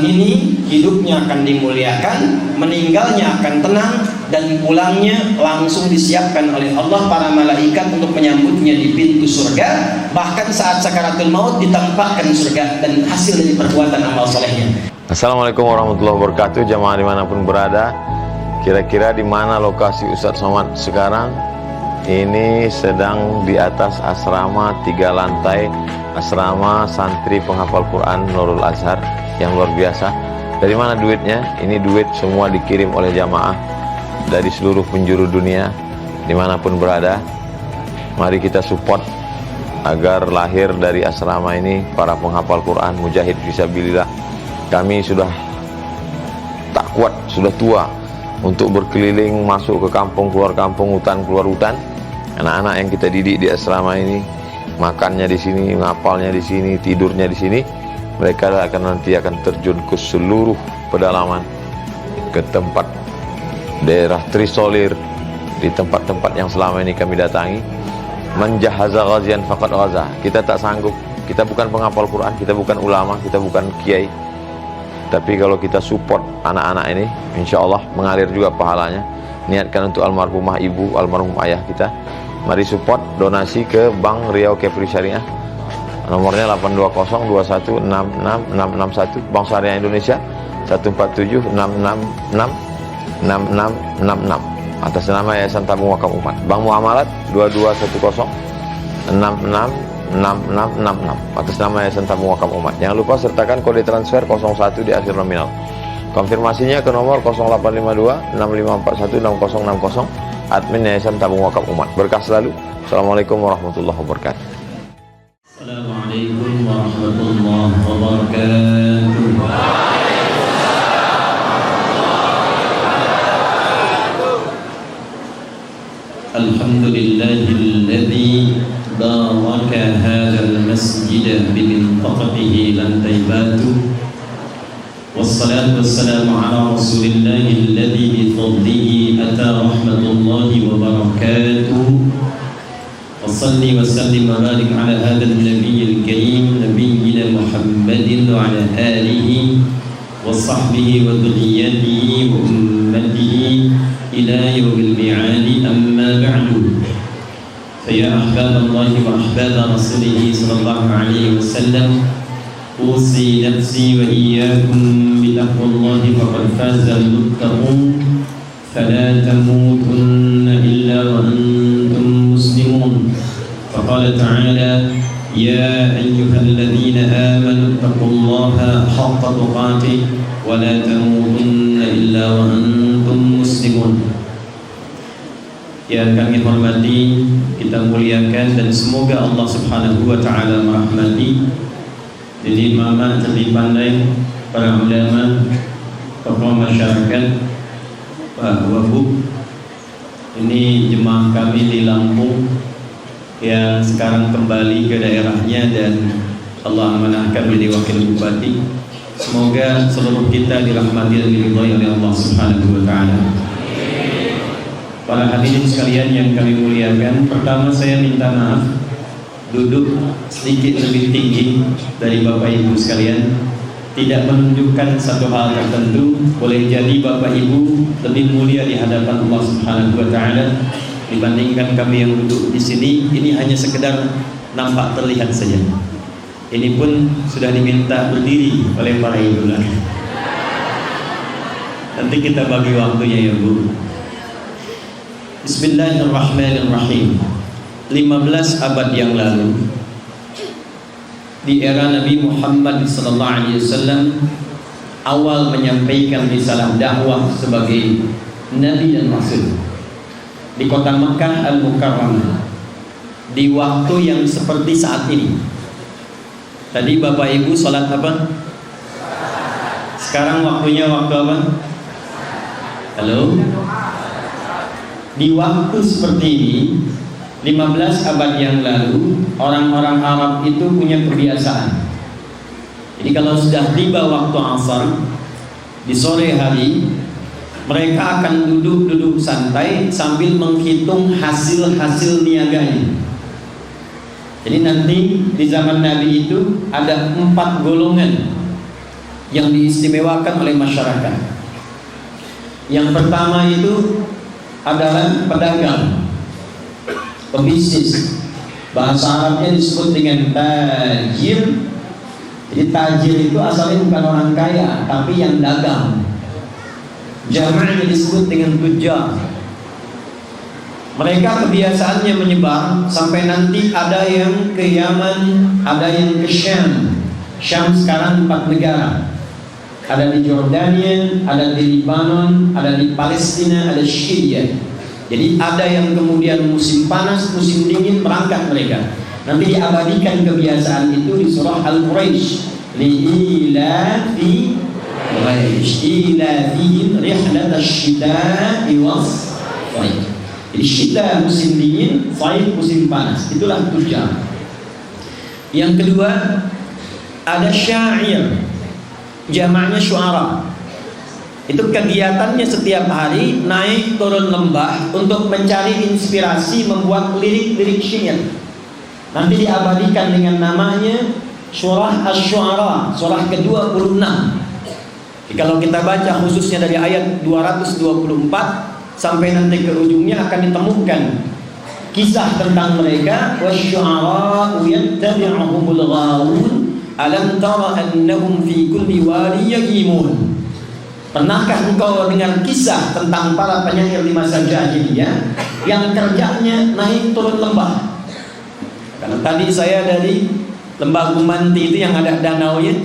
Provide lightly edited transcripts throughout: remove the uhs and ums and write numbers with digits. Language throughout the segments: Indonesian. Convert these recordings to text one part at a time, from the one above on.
ini hidupnya akan dimuliakan, meninggalnya akan tenang, dan pulangnya langsung disiapkan oleh Allah para malaikat untuk menyambutnya di pintu surga. Bahkan saat sakaratul maut ditampakkan surga dan hasil dari perbuatan amal solehnya. Assalamualaikum warahmatullahi wabarakatuh. Jamaah dimanapun berada, kira-kira di mana lokasi Ustadz Somad sekarang? Ini sedang di atas asrama 3 lantai, asrama santri penghafal Quran Nurul Azhar yang luar biasa. Dari mana duitnya? Ini duit semua dikirim oleh jamaah dari seluruh penjuru dunia, dimanapun berada. Mari kita support agar lahir dari asrama ini para penghafal Quran, mujahid fisabilillah. Kami sudah tak kuat, sudah tua untuk berkeliling, masuk ke kampung, keluar kampung, hutan, keluar hutan. Anak-anak yang kita didik di asrama ini, makannya di sini, ngapalnya di sini, tidurnya di sini. Mereka nanti akan terjun ke seluruh pedalaman, ke tempat daerah Trisolir, di tempat-tempat yang selama ini kami datangi. Menjahaza ghazian faqad ghaza. Kita tak sanggup, kita bukan penghafal Quran, kita bukan ulama, kita bukan kiai. Tapi kalau kita support anak-anak ini, insya Allah mengalir juga pahalanya. Niatkan untuk almarhumah ibu, almarhum ayah kita. Mari support, donasi ke Bank Riau Kepri Syariah. Nomornya 82021666661, Bank Syariah Indonesia 147666666. Atas nama Yayasan Tabung Wakaf Umat. Bank Muamalat 2210666666 atas nama Yayasan Tabung Wakaf Umat. Jangan lupa sertakan kode transfer 01 di akhir nominal. Konfirmasinya ke nomor 0852 6541 6060, admin Yayasan Tabung Wakaf Umat. Berkah selalu. Assalamualaikum warahmatullahi wabarakatuh. Assalamualaikum warahmatullahi wabarakatuh. Alhamdulillahilladzi baraka hadzal masjid biminthaqatihi lan taibatu. Wassalatu wassalamu ala rasulillahi alladzi bi fadlihi ata rahmatullahi wa barakatuh. Wassalli wa sallim wa barik ala hadzal nabiyil karim nabiyyina Muhammadin wa ala alihi wa sahbihi wa dhurriyyatihi wa ummatihi ila yaumil mi'adi, amma ba'du. Fa ya ahbaballahi wa ahbaba rasulih sallallahu alaihi wasallam, usi nafsi wa iyyakum bi taqwallahi faqad fazal muttaqun. Fala tamutunna illa wa antum muslimun. Faqala ta'ala ya ayyuhalladzina amanu taqullaha haqqa tuqatih wa la tamutunna illa wa antum muslimun. Yang kami hormati, kita muliakan, dan semoga Allah Subhanahu wa taala merahmati jadi mama cerdik pandai, para ulama, tokoh masyarakat, Pak Wabub. Ini jemaah kami di Lampung yang sekarang kembali ke daerahnya dan Allah amanahkan menjadi wakil bupati. Semoga seluruh kita dirahmati dan diridhai oleh Allah Subhanahu wa taala. Para hadirin sekalian yang kami muliakan, pertama saya minta maaf duduk sedikit lebih tinggi dari Bapak Ibu sekalian. Tidak menunjukkan satu hal tertentu, boleh jadi Bapak Ibu lebih mulia di hadapan Allah Subhanahu wa taala dibandingkan kami yang duduk di sini. Ini hanya sekedar nampak terlihat saja. Ini pun sudah diminta berdiri oleh para ibu. Nanti kita bagi waktunya ya Bu. Bismillahirrahmanirrahim. 15 abad yang lalu, di era Nabi Muhammad SAW, awal menyampaikan risalah dakwah sebagai Nabi dan Rasul di kota Makkah Al-Mukarramah, di waktu yang seperti saat ini. Tadi Bapak Ibu sholat apa? Sekarang waktunya waktu apa? Halo? Di waktu seperti ini, 15 abad yang lalu, orang-orang Arab itu punya kebiasaan. Jadi kalau sudah tiba waktu asar, di sore hari, mereka akan duduk-duduk santai sambil menghitung hasil-hasil niaganya. Jadi nanti di zaman Nabi itu ada 4 golongan yang diistimewakan oleh masyarakat. Yang pertama itu adalah pedagang, pebisnis. Bahasa Arabnya disebut dengan tajir. Jadi tajir itu asalnya bukan orang kaya, tapi yang dagang. Jamaknya disebut dengan tujar. Mereka kebiasaannya menyebar sampai nanti ada yang ke Yaman, ada yang ke Syam. Syam sekarang 4 negara. Ada di Jordania, ada di Lebanon, ada di Palestina, ada Syria. Jadi ada yang kemudian musim panas, musim dingin berangkat mereka. Nanti diabadikan kebiasaan itu di surah Al-Quraisy. Li'ilafi Quraisy ilafihim rihlatasy-syita'i was-shayf. Jadi syita musim dingin, shayf musim panas. Itulah tujar. Yang kedua ada syair, jamaknya syu'ara. Itu kegiatannya setiap hari naik turun lembah untuk mencari inspirasi membuat lirik-lirik syair. Nanti diabadikan dengan namanya surah Asy-Syu'ara, surah ke-26. Kalau kita baca khususnya dari ayat 224 sampai nanti ke ujungnya akan ditemukan kisah tentang mereka. Wasy-syu'ara'u yattabi'uhumul ghawun alam tara annahum fi kulli wadi yahimun. Pernahkah engkau dengar kisah tentang para penyair di masa jahiliyah yang kerjanya naik turun lembah? Karena tadi saya dari lembah Gumanti itu yang ada danaunya.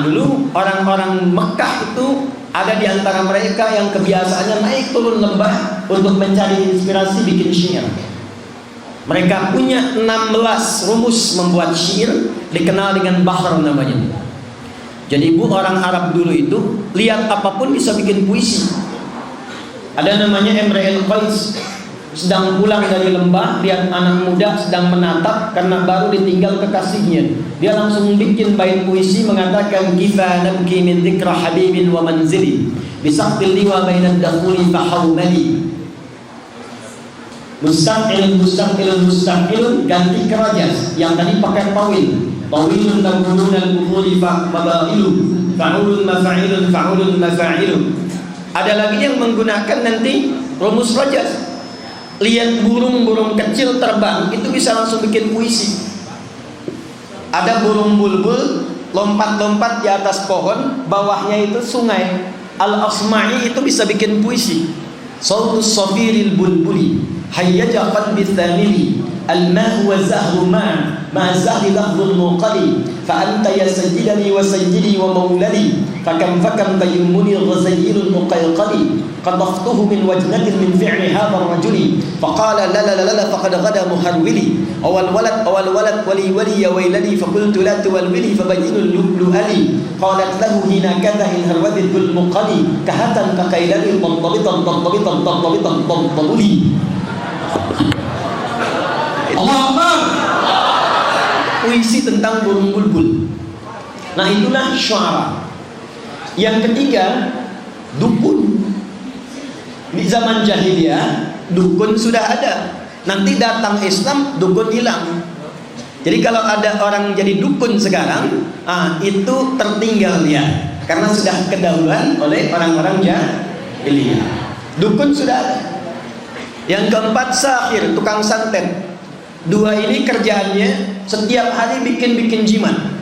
Dulu orang-orang Mekah itu ada di antara mereka yang kebiasaannya naik turun lembah untuk mencari inspirasi bikin syair. Mereka punya 16 rumus membuat syair, dikenal dengan bahr namanya. Jadi orang Arab dulu itu lihat apapun bisa bikin puisi. Ada namanya Imrul Qais, sedang pulang dari lembah, lihat anak muda sedang menatap karena baru ditinggal kekasihnya. Dia langsung bikin bait puisi mengatakan kifa nabki min dzikra habibin wa manzili bisaqtil liwa bainad dakhuli fa hawmali. Mustaqilun ganti kerajas, yang tadi pakai tawil. Tawilun tabulun al-bukhuli fa'maba'ilu fa'ulun mafa'ilu. Ada lagi yang menggunakan nanti rumus rajas. Lihat burung-burung kecil terbang, itu bisa langsung bikin puisi. Ada burung bulbul lompat-lompat di atas pohon, bawahnya itu sungai. Al-Asma'i itu bisa bikin puisi. Sautus safiril bulbuli hayyaja qalbi thamili al-ma' wa zahru ma zahri lafdhul muqali fa anta ya sayyidani wa sayyidi wa maulali fakam qayyumuni al-ghazayyil al-muqayqali qadaftuhu min wajnatin min fi'li hadha ar-rajuli faqala la faqad ghada muharwili awal walad wali ya waylani faqultu la tuwalwili fabayyinu al-lu'ali qalat lahu hina kadha in harwadhi al-muqali kahatan kaqailani tantabitan tantabuli. Allah Akbar. Puisi tentang burung bulbul. Nah, itulah syu'ara. Yang ketiga, dukun. Di zaman jahiliyah, dukun sudah ada. Nanti datang Islam, dukun hilang. Jadi kalau ada orang jadi dukun sekarang, itu tertinggal dia, karena sudah kedahuluan oleh orang-orang jahiliyah. Dukun sudah ada. Yang keempat, sahir, tukang santet. Dua ini kerjaannya setiap hari bikin jimat.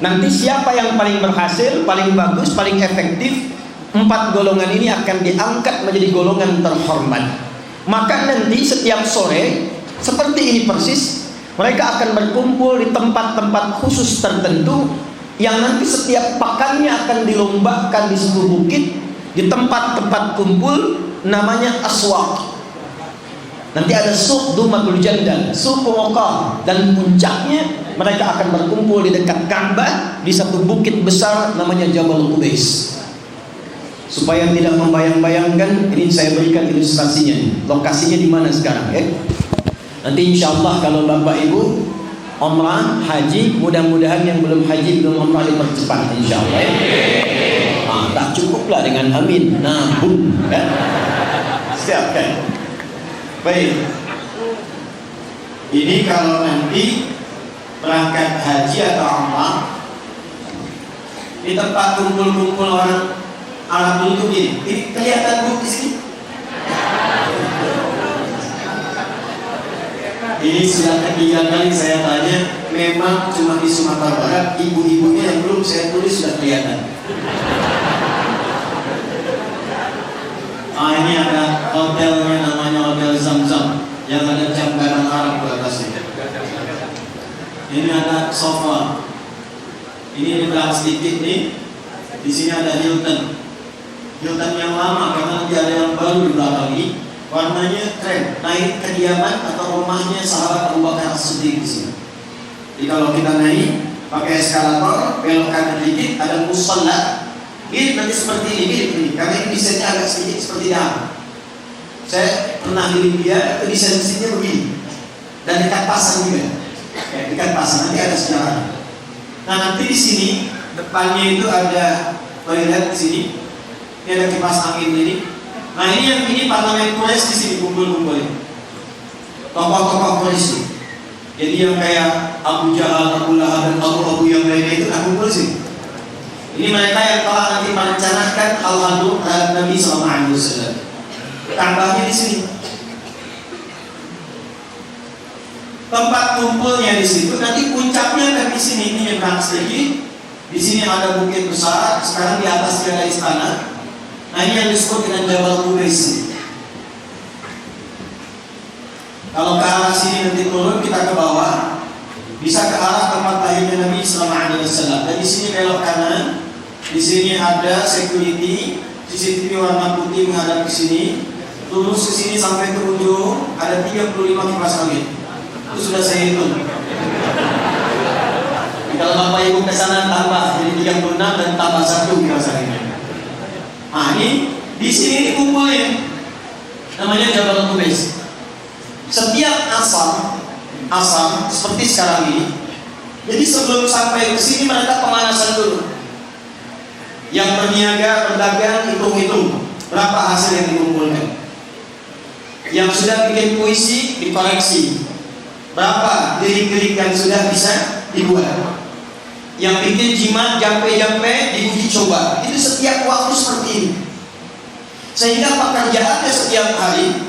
Nanti siapa yang paling berhasil, paling bagus, paling efektif, 4 golongan ini akan diangkat menjadi golongan terhormat. Maka nanti setiap sore seperti ini persis, mereka akan berkumpul di tempat-tempat khusus tertentu yang nanti setiap pakannya akan dilombakan di sebuah bukit, di tempat-tempat kumpul namanya aswaq. Nanti ada suq Dumatul Jandal, suq Waqah, dan puncaknya mereka akan berkumpul di dekat Ka'bah di satu bukit besar namanya Jabal Qubais. Supaya tidak membayang-bayangkan, ini saya berikan ilustrasinya. Lokasinya di mana sekarang, ya? Nanti insyaallah kalau Bapak Ibu umrah, haji, mudah-mudahan yang belum haji, belum umrah dipercepat insyaallah, ya. Tak cukuplah dengan amin. Bum, ya. Siap, kan? Baik. Ini kalau nanti berangkat haji atau umrah, di tempat kumpul-kumpul orang Arab dulu tuh gini. Ini kelihatan Bu di sini. Ini sudah ketiga kali saya tanya. Memang cuma di Sumatera Barat ibu-ibunya yang belum saya tulis sudah kelihatan. Ini ada hotelnya, namanya Hotel Zamzam yang ada jam tangan Arab di atasnya. Ini ada sofa. Ini di belakang sedikit nih. Di sini ada Hilton. Hilton yang lama karena nanti ada yang baru di belakang ini. Warnanya keren. Naik kediaman atau rumahnya sahabat Abu Bakar As-Siddiq di sini. Jadi kalau kita naik pakai eskalator, belok kanan dikit, ada musalla. Ini nanti seperti ini, karena ini desainnya agak sedikit seperti dalam. Saya pernah di India, itu desain-desainnya begini. Dan dekat pasang juga. Dekat pasang, nanti ada sejarah. Nah nanti di sini depannya itu ada toilet di sini. Ini ada kipas angin ini. Nah ini parlemen Quraisy di sini kumpul-kumpul. Tokoh-tokoh Quraisy. Jadi yang kayak Abu Jahal, Abu Lahab dan Abu yang lainnya itu kumpul sih. Ini mereka yang telah nanti merencanakan hal-hal terhadap Nabi SAW. Tambahnya di sini. Tempat kumpulnya di situ, nanti puncaknya kan di sini. Ini yang berangkat sedikit. Di sini ada bukit besar. Sekarang di atasnya ada istana. Nah ini yang disebut dengan Jabal Qubais. Kalau ke arah sini nanti turun, kita ke bawah, bisa ke arah tempat lahirnya Nabi SAW. Dan di sini belok kanan. Di sini ada security, CCTV warna putih menghadap ke sini. Lurus ke sini sampai ke ujung, ada 35 kipas angin. Itu sudah saya hitung. Kalau Bapak Ibu ke sana tambah jadi 36 dan tambah 1 kipas angin. Nah ini di sini dikumpulin, namanya Jabal Qubais. Setiap asam seperti sekarang ini. Jadi sebelum sampai ke sini mereka pemanasan dulu. Yang berniaga, berdagang, hitung-hitung berapa hasil yang dikumpulkan. Yang sudah bikin puisi dikoreksi, berapa lirik-lirik yang sudah bisa dibuat. Yang bikin jimat, jampe-jampe diuji coba. Itu setiap waktu seperti ini. Sehingga pekerjaannya setiap hari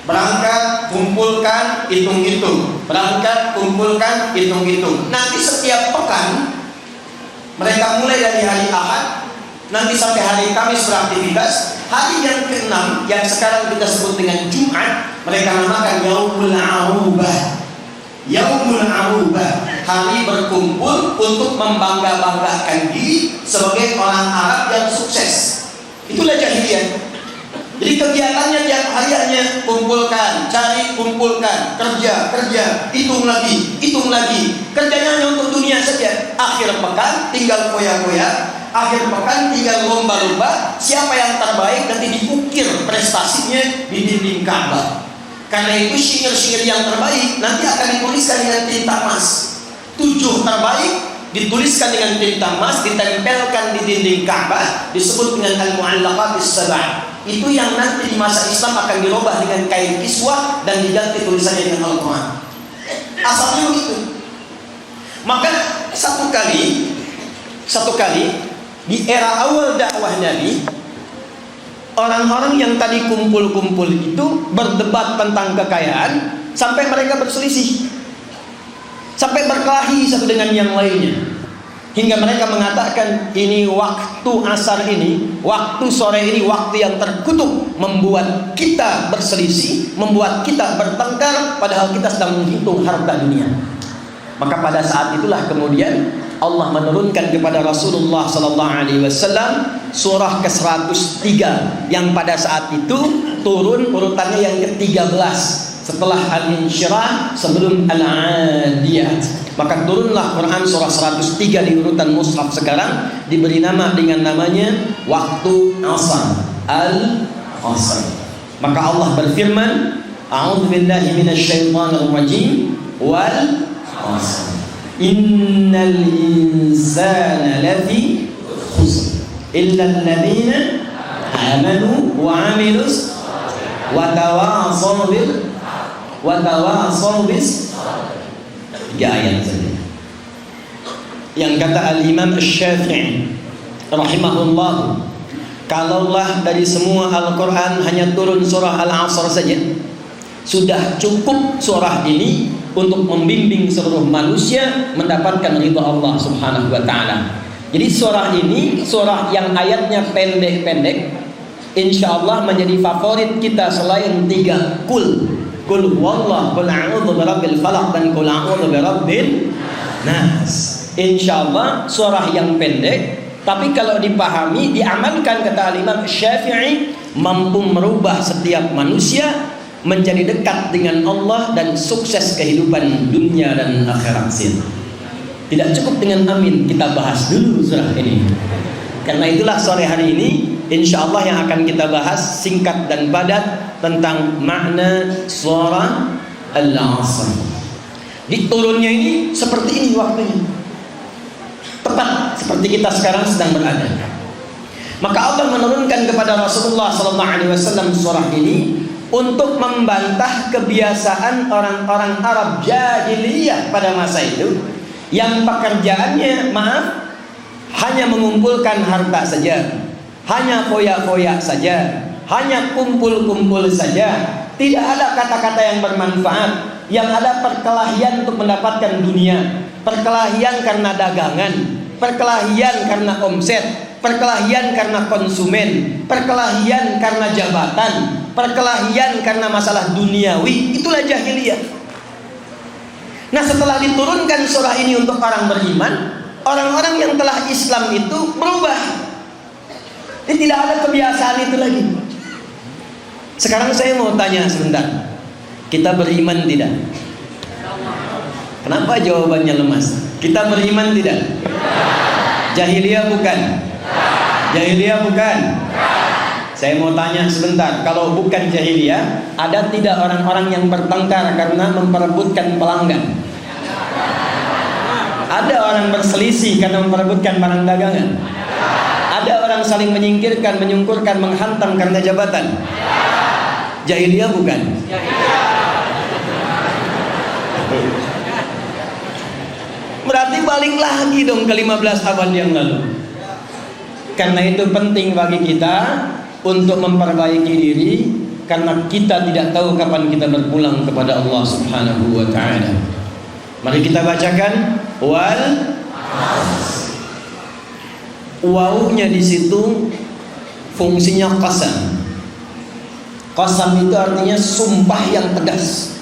berangkat, kumpulkan, hitung-hitung. Berangkat, kumpulkan, hitung-hitung. Nanti setiap pekan mereka mulai dari hari Ahad, nanti sampai hari Kamis beraktivitas. Hari yang ke-6 yang sekarang kita sebut dengan Jumat, mereka namakan Yaumul Arubah. Yaumul Arubah, hari berkumpul untuk membangga-banggakan diri sebagai orang Arab yang sukses. Itulah jahiliyah. Jadi kegiatannya tiap hari hanya kumpulkan, cari, kumpulkan, kerja, hitung lagi. Kerjanya hanya untuk dunia saja. Akhir pekan tinggal koyak-koyak. Akhir pekan tinggal lomba-lomba. Siapa yang terbaik nanti diukir prestasinya di dinding Ka'bah. Karena itu syair-syair yang terbaik nanti akan dituliskan dengan tinta emas. 7 terbaik dituliskan dengan tinta emas, ditempelkan di dinding Ka'bah, disebut dengan al-mu'allaqatis sab'ah. Itu yang nanti di masa Islam akan dirubah dengan kain kiswah dan diganti tulisannya dengan Al-Quran. Asalnya begitu. Maka satu kali di era awal dakwah Nabi, orang-orang yang tadi kumpul-kumpul itu berdebat tentang kekayaan sampai mereka berselisih, sampai berkelahi satu dengan yang lainnya, hingga mereka mengatakan ini waktu asar ini, waktu sore ini, waktu yang terkutuk, membuat kita berselisih, membuat kita bertengkar, padahal kita sedang menghitung harta dunia. Maka pada saat itulah kemudian Allah menurunkan kepada Rasulullah SAW surah ke-103 yang pada saat itu turun urutannya yang ke-13 setelah Al-Insyirah, sebelum Al-Adiyat. Maka turunlah Quran surah 103 di urutan mushaf sekarang, diberi nama dengan namanya waktu asar, Al-Asr. Maka Allah berfirman, A'udzubillahi minasyaitonir rajim, wal asr. Innal insana lafi khusr illa alladhina amanu wa 'amilus wa tawassaw bis 3 ayat saja. Yang kata Al-Imam Asy-Syafi'i rahimahullah, kalaulah dari semua Al-Quran hanya turun surah Al-Asr saja, sudah cukup surah ini untuk membimbing seluruh manusia mendapatkan ridha Allah Subhanahu wa ta'ala. Jadi surah ini surah yang ayatnya pendek-pendek, insya Allah menjadi favorit kita selain 3 kul huwallah, kul a'udzu birabbil falaq, dan kul a'udzu birabbin nas. Insya Allah surah yang pendek, tapi kalau dipahami, diamalkan, kata Imam Syafi'i, mampu merubah setiap manusia menjadi dekat dengan Allah dan sukses kehidupan dunia dan akhirat. Tidak cukup dengan amin, kita bahas dulu surah ini. Karena itulah sore hari ini insya Allah yang akan kita bahas singkat dan padat tentang makna surah Al-Asr. Diturunnya ini seperti ini waktunya, tepat seperti kita sekarang sedang berada. Maka Allah menurunkan kepada Rasulullah SAW surah ini untuk membantah kebiasaan orang-orang Arab jahiliyah pada masa itu, yang pekerjaannya, maaf, hanya mengumpulkan harta saja, hanya foya-foya saja, hanya kumpul-kumpul saja. Tidak ada kata-kata yang bermanfaat. Yang ada perkelahian untuk mendapatkan dunia, perkelahian karena dagangan, perkelahian karena omset, perkelahian karena konsumen, perkelahian karena jabatan, perkelahian karena masalah duniawi. Itulah jahiliyah. Nah, setelah diturunkan surah ini untuk orang beriman, orang-orang yang telah Islam itu berubah. Jadi tidak ada kebiasaan itu lagi. Sekarang saya mau tanya sebentar, kita beriman tidak? Kenapa jawabannya lemas? Kita beriman tidak? Jahiliyah bukan? Jahiliyah bukan? Saya mau tanya sebentar, kalau bukan jahiliyah, ada tidak orang-orang yang bertengkar karena memperebutkan pelanggan? Ada orang berselisih karena memperebutkan barang dagangan? Ada orang saling menyingkirkan, menyungkurkan, menghantam karena jabatan? Jahiliyah bukan? Berarti balik lagi dong ke 15 abad yang lalu. Karena itu penting bagi kita untuk memperbaiki diri, karena kita tidak tahu kapan kita berpulang kepada Allah Subhanahu wa ta'ala. Mari kita bacakan wal. Wawunya di situ fungsinya qasam. Qasam itu artinya sumpah yang tegas.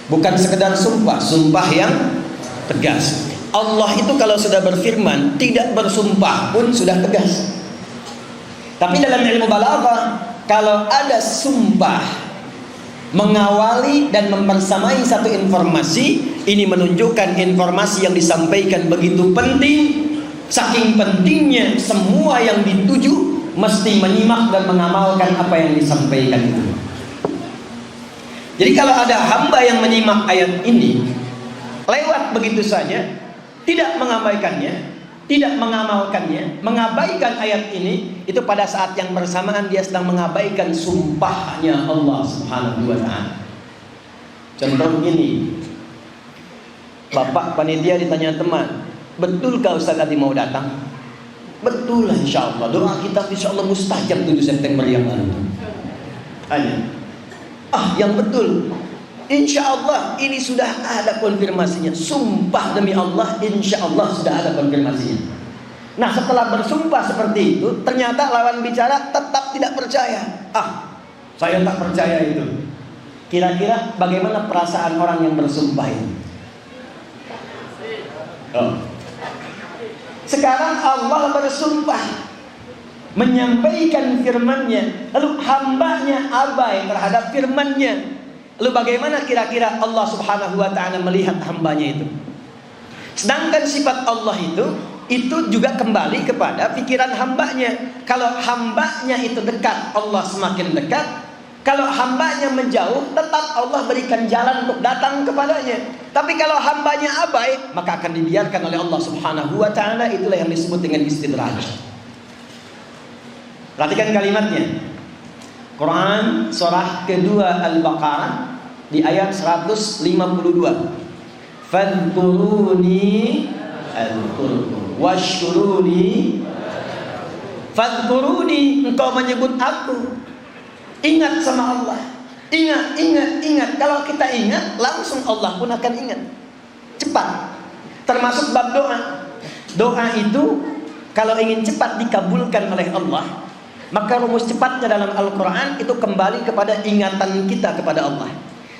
Bukan sekedar sumpah, sumpah yang tegas. Allah itu kalau sudah berfirman, tidak bersumpah pun sudah tegas. Tapi dalam ilmu balaghah, kalau ada sumpah mengawali dan mempersamai satu informasi, ini menunjukkan informasi yang disampaikan begitu penting. Saking pentingnya, semua yang dituju mesti menyimak dan mengamalkan apa yang disampaikan itu. Jadi kalau ada hamba yang menyimak ayat ini lewat begitu saja, tidak mengabaikannya, tidak mengamalkannya, mengabaikan ayat ini, itu pada saat yang bersamaan dia sedang mengabaikan sumpahnya Allah Subhanahu wa ta'ala. Contoh begini, bapak panitia ditanya teman, betulkah Ustaz Adi mau datang? Betul lah, insya Allah. Doa kita insya Allah mustajab 7 September yang lalu. Hanya yang betul, insya Allah ini sudah ada konfirmasinya. Sumpah demi Allah, insya Allah sudah ada konfirmasinya. Nah, setelah bersumpah seperti itu, ternyata lawan bicara tetap tidak percaya. Saya tak percaya itu. Kira-kira bagaimana perasaan orang yang bersumpah ini? Sekarang Allah bersumpah menyampaikan firman-Nya, lalu hambanya abai terhadap firman-Nya. Lalu bagaimana kira-kira Allah Subhanahu wa ta'ala melihat hambanya itu? Sedangkan sifat Allah itu juga kembali kepada pikiran hambanya. Kalau hambanya itu dekat, Allah semakin dekat. Kalau hambanya menjauh, tetap Allah berikan jalan untuk datang kepadanya. Tapi kalau hambanya abai, maka akan dibiarkan oleh Allah Subhanahu wa ta'ala. Itulah yang disebut dengan istidraj. Perhatikan kalimatnya. Quran surah kedua Al-Baqarah di ayat 152. Fadhkuruni adhkurkum washkuruni Fadhkuruni, engkau menyebut aku. Ingat sama Allah. Ingat. Kalau kita ingat, langsung Allah pun akan ingat. Cepat. Termasuk bab doa. Doa itu kalau ingin cepat dikabulkan oleh Allah, maka rumus cepatnya dalam Al-Quran itu kembali kepada ingatan kita kepada Allah.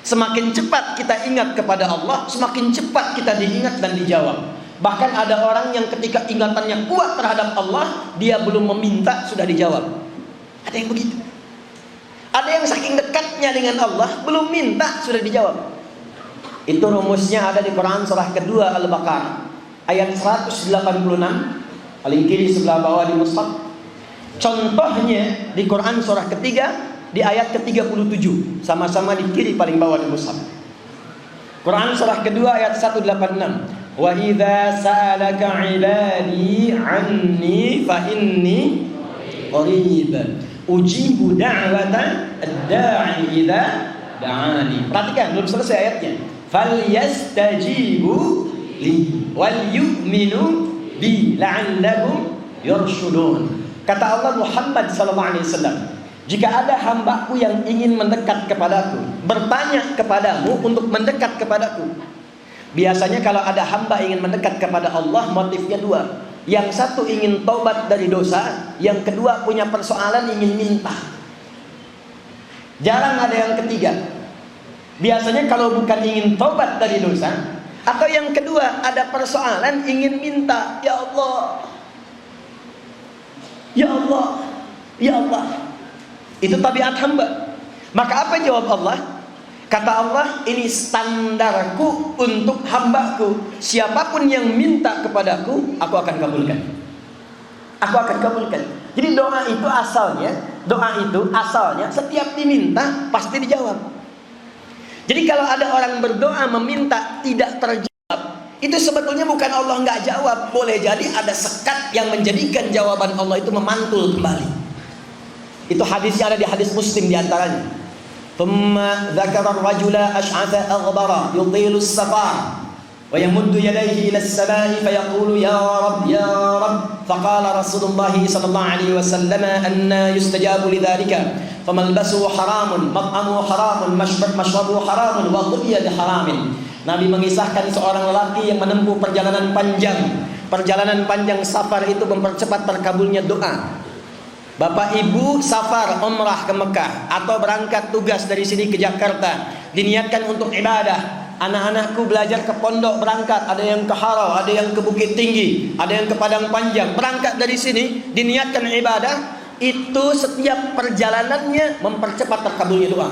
Semakin cepat kita ingat kepada Allah, semakin cepat kita diingat dan dijawab. Bahkan ada orang yang ketika ingatannya kuat terhadap Allah, dia belum meminta sudah dijawab. Ada yang begitu. Ada yang saking dekatnya dengan Allah, belum minta sudah dijawab. Itu rumusnya ada di Quran surah kedua Al-Baqarah ayat 186, paling kiri sebelah bawah di mushaf. Contohnya di Quran surah ketiga di ayat ke-37, sama-sama di kiri paling bawah di mushaf. Quran surah kedua ayat 186. Wa idza sa'alaka 'ibadi 'anni fa inni qarib ujibu da'wata ad-da'i idza da'ani. Perhatikan, belum selesai ayatnya. Falyastajibu li wal yu'minu bi la'allahum yarshudun. Kata Allah Muhammad sallallahu alaihi wasallam, jika ada hambaku yang ingin mendekat kepadaku, bertanya kepadamu untuk mendekat kepadaku. Biasanya kalau ada hamba ingin mendekat kepada Allah, motifnya dua. Yang satu ingin taubat dari dosa, yang kedua punya persoalan ingin minta. Jarang ada yang ketiga. Biasanya kalau bukan ingin taubat dari dosa, atau yang kedua ada persoalan ingin minta, ya Allah, ya Allah, ya Allah. Itu tabiat hamba. Maka apa jawab Allah? Kata Allah, ini standarku untuk hambaku. Siapapun yang minta kepadaku, aku akan kabulkan. Aku akan kabulkan. Jadi doa itu asalnya setiap diminta pasti dijawab. Jadi kalau ada orang berdoa meminta tidak terjawab, itu sebetulnya bukan Allah nggak jawab. Boleh jadi ada sekat yang menjadikan jawaban Allah itu memantul kembali. Itu hadisnya ada di hadis Muslim diantaranya. ثم ذكر الرجل أشعث أغبر يطيل السفر ويمد يديه إلى السماء فيقول يا رب يا رب فقال رسول الله صلى الله عليه وسلم أن يستجاب لذلك فملبسه حرام مطعمه حرام مشربه حرام وغذي بحرام. Nabi mengisahkan seorang lelaki yang menempuh perjalanan panjang. Perjalanan panjang safar itu mempercepat terkabulnya doa. Bapak ibu safar umrah ke Mekah atau berangkat tugas dari sini ke Jakarta, diniatkan untuk ibadah. Anak-anakku belajar ke pondok berangkat, ada yang ke Harau, ada yang ke Bukit Tinggi, ada yang ke Padang Panjang. Berangkat dari sini diniatkan ibadah, itu setiap perjalanannya mempercepat terkabulnya doa.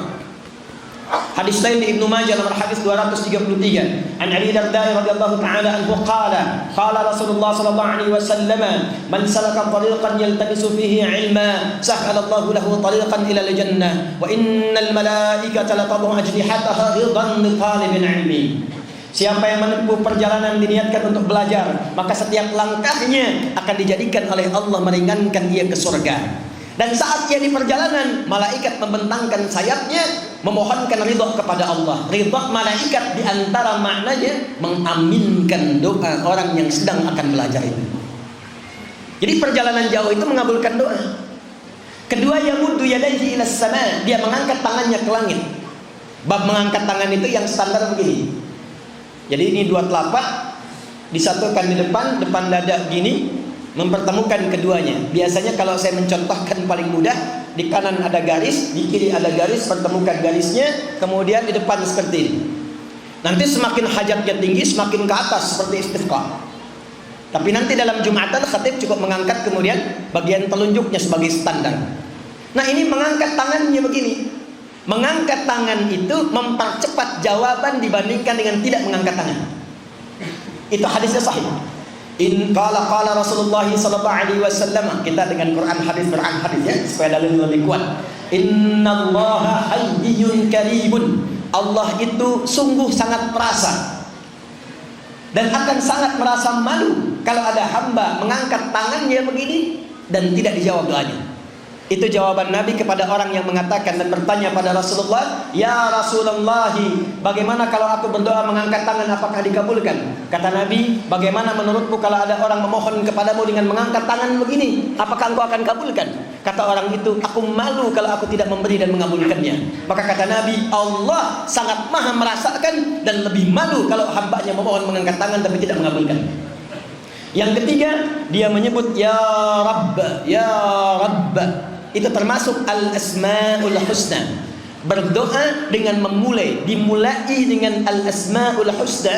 Hadis lain di Ibnu Majah nomor hadis 233. An Ali Darda radhiyallahu ta'ala anhu qala Rasulullah sallallahu alaihi wasallam man salaka tariqan yaltamisu fihi ilma sahhalallahu lahu tariqan ila al-jannah wa innal malaikata latadhu ajnihataha ridan li talibin ilmi. Siapa yang menempuh perjalanan diniatkan untuk belajar, maka setiap langkahnya akan dijadikan oleh Allah meringankan dia ke surga. Dan saat ia di perjalanan, malaikat membentangkan sayapnya memohonkan ridha kepada Allah. Ridha malaikat diantara maknanya mengaminkan doa orang yang sedang akan belajar itu. Jadi perjalanan jauh itu mengabulkan doa. Kedua, yamuddu yadayhi ila sama, dia mengangkat tangannya ke langit. Bab mengangkat tangan itu yang standar begini. Jadi ini dua telapak disatukan di depan dada gini, mempertemukan keduanya. Biasanya kalau saya mencontohkan paling mudah, di kanan ada garis, di kiri ada garis, pertemukan garisnya, kemudian di depan seperti ini. Nanti semakin hajatnya tinggi, semakin ke atas seperti istisqa. Tapi nanti dalam Jumatan khatib cukup mengangkat kemudian bagian telunjuknya sebagai standar. Nah ini mengangkat tangannya begini. Mengangkat tangan itu mempercepat jawaban dibandingkan dengan tidak mengangkat tangan. Itu hadisnya sahih. In qala Rasulullah sallallahu alaihi wasallam, kita dengan Quran hadis ya supaya dalil lebih kuat. Innallaha hayyun karimun. Allah itu sungguh sangat perasa dan akan sangat merasa malu kalau ada hamba mengangkat tangannya begini dan tidak dijawab doanya. Itu jawaban Nabi kepada orang yang mengatakan dan bertanya pada Rasulullah, "Ya Rasulullah, bagaimana kalau aku berdoa mengangkat tangan, apakah dikabulkan?" Kata Nabi, "Bagaimana menurutmu kalau ada orang memohon kepadamu dengan mengangkat tangan begini, apakah engkau akan kabulkan?" Kata orang itu, "Aku malu kalau aku tidak memberi dan mengabulkannya." Maka kata Nabi, Allah sangat maha merasakan dan lebih malu kalau hambanya memohon mengangkat tangan tapi tidak mengabulkan. Yang ketiga, dia menyebut ya Rabb, ya Rabb. Itu termasuk al-asmaul husna. Berdoa dengan dimulai dengan al-asmaul husna,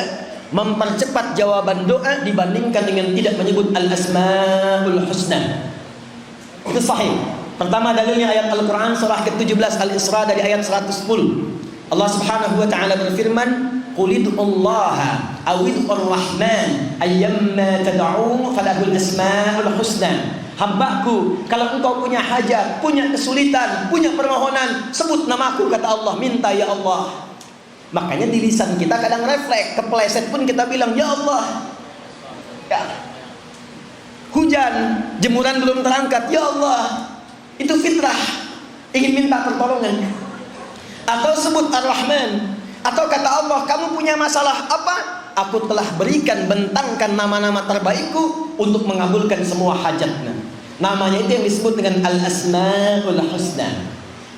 mempercepat jawaban doa dibandingkan dengan tidak menyebut al-asmaul husna. Itu sahih. Pertama dalilnya ayat Al-Quran surah ke-17 Al-Isra dari ayat 110. Allah Subhanahu wa taala berfirman, "Qul id'ullaha aw id'ur rahman ayyamma tad'u falahul asmaul husna." Hambaku, kalau engkau punya hajat, punya kesulitan, punya permohonan, sebut namaku, kata Allah, minta ya Allah. Makanya di lisan kita kadang refleks, kepleset pun kita bilang ya Allah. Ya. Hujan, jemuran belum terangkat, ya Allah. Itu fitrah, ingin minta pertolongan. Atau sebut Ar-Rahman. Atau kata Allah, kamu punya masalah apa? Aku telah berikan, bentangkan nama-nama terbaikku untuk mengabulkan semua hajatnya. Namanya itu yang disebut dengan Al-Asma'ul Husna.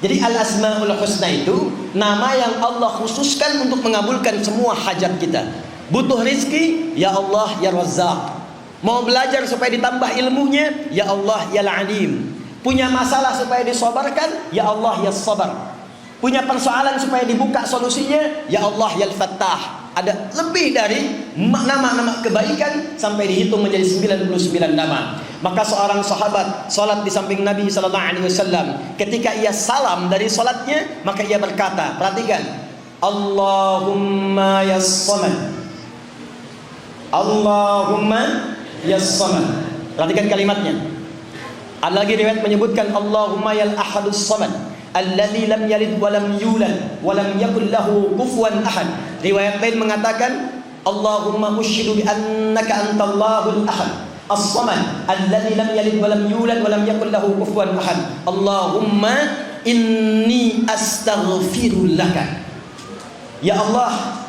Jadi Al-Asma'ul Husna itu nama yang Allah khususkan untuk mengabulkan semua hajat kita. Butuh rizki, ya Allah ya Razzaq. Mau belajar supaya ditambah ilmunya, ya Allah ya Al-Alim. Punya masalah supaya disabarkan, ya Allah ya Sabar. Punya persoalan supaya dibuka solusinya, ya Allah ya Al-Fattah. Ada lebih dari nama-nama kebaikan sampai dihitung menjadi 99 nama. Maka seorang sahabat salat di samping Nabi SAW. Ketika ia salam dari salatnya, maka ia berkata, perhatikan, Allahumma yas-samad, Allahumma yas-samad. Perhatikan kalimatnya. Ada lagi riwayat menyebutkan Allahumma yal ahadus samad, alladzi lam yalid wa lam yulad wa lam yakul lahu kufuwan ahad. Riwayat lain mengatakan Allahumma ushidu bi annaka antallahul ahad as-samad alladzi lam yalid wa lam yulad wa lam yakul lahu kufuwan ahad. Allahumma inni astaghfirulaka. Ya Allah,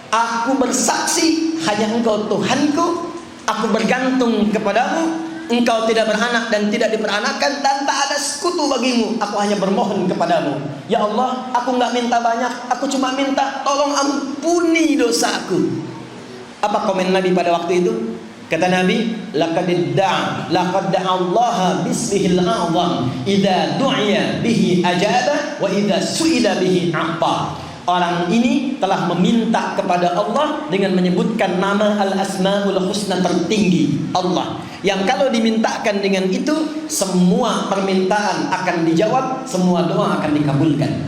aku bersaksi hanya Engkau Tuhanku, aku bergantung kepadamu. Engkau tidak beranak dan tidak diperanakan dan tak ada sekutu bagimu. Aku hanya bermohon kepadamu. Ya Allah, aku enggak minta banyak, aku cuma minta tolong ampuni dosaku. Apa komen Nabi pada waktu itu? Kata Nabi, laqad da'a Allah bismihil a'zam idza du'iya bihi ajaba wa idza su'ila bihi a'ta. Orang ini telah meminta kepada Allah dengan menyebutkan nama Al-Asma'ul Husna tertinggi Allah, yang kalau dimintakan dengan itu semua permintaan akan dijawab, semua doa akan dikabulkan.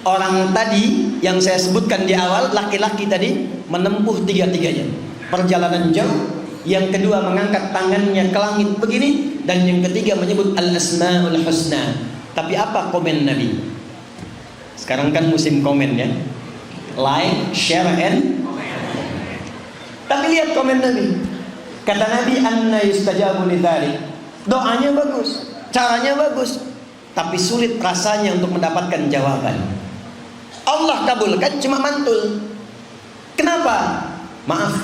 Orang tadi yang saya sebutkan di awal, laki-laki tadi menempuh tiga-tiganya, perjalanan jauh. Yang kedua mengangkat tangannya ke langit begini, dan yang ketiga menyebut Al-Asma'ul Husna. Tapi apa komen Nabi? Sekarang kan musim komen ya, like, share, and tapi lihat komen Nabi. Kata Nabi, anna yustajabu lidzalik. Doanya bagus, caranya bagus, tapi sulit rasanya untuk mendapatkan jawaban. Allah kabulkan cuma mantul. Kenapa? Maaf,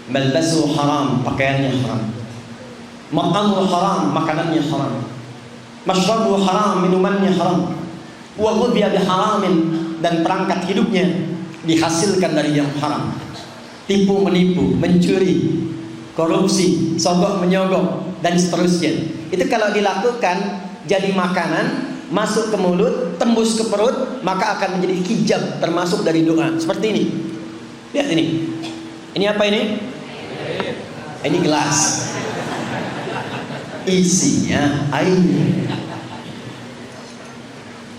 malbasu haram, pakaiannya haram, mat'amu haram, makanannya haram, mashrabu haram, minumannya haram, wa ghudhiya biharamin, dan perangkat hidupnya dihasilkan dari yang haram. Tipu menipu, mencuri, korupsi, sogok menyogok, dan seterusnya. Itu kalau dilakukan jadi makanan, masuk ke mulut, tembus ke perut, maka akan menjadi hijab termasuk dari doa. Seperti ini. Lihat ini. Ini apa ini? Ini gelas. Isinya air.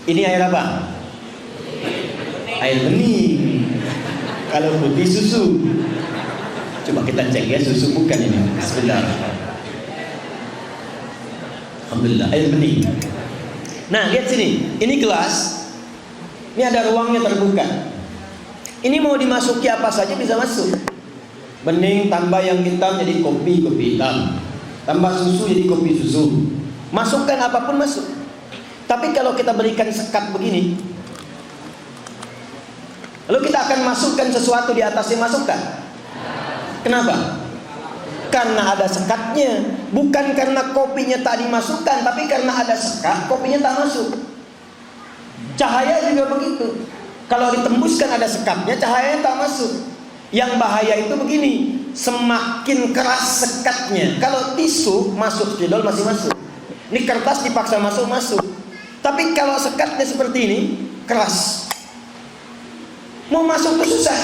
Ini air apa? Air bening. Kalau putih susu. Coba kita cek ya, susu bukan ini. Sebentar. Alhamdulillah, air bening. Nah, lihat sini. Ini gelas. Ini ada ruangnya terbuka. Ini mau dimasuki apa saja bisa masuk. Bening tambah yang hitam jadi kopi hitam. Tambah susu jadi kopi susu. Masukkan apapun masuk. Tapi kalau kita berikan sekat begini, lalu kita akan masukkan sesuatu di atasnya, masukkan. Kenapa? Karena ada sekatnya. Bukan karena kopinya tak dimasukkan, tapi karena ada sekat, kopinya tak masuk. Cahaya juga begitu. Kalau ditembuskan ada sekatnya, cahayanya tak masuk. Yang bahaya itu begini, semakin keras sekatnya. Kalau tisu masuk spidol masih masuk. Ini kertas dipaksa masuk. Tapi kalau sekatnya seperti ini, keras, mau masuk tuh susah.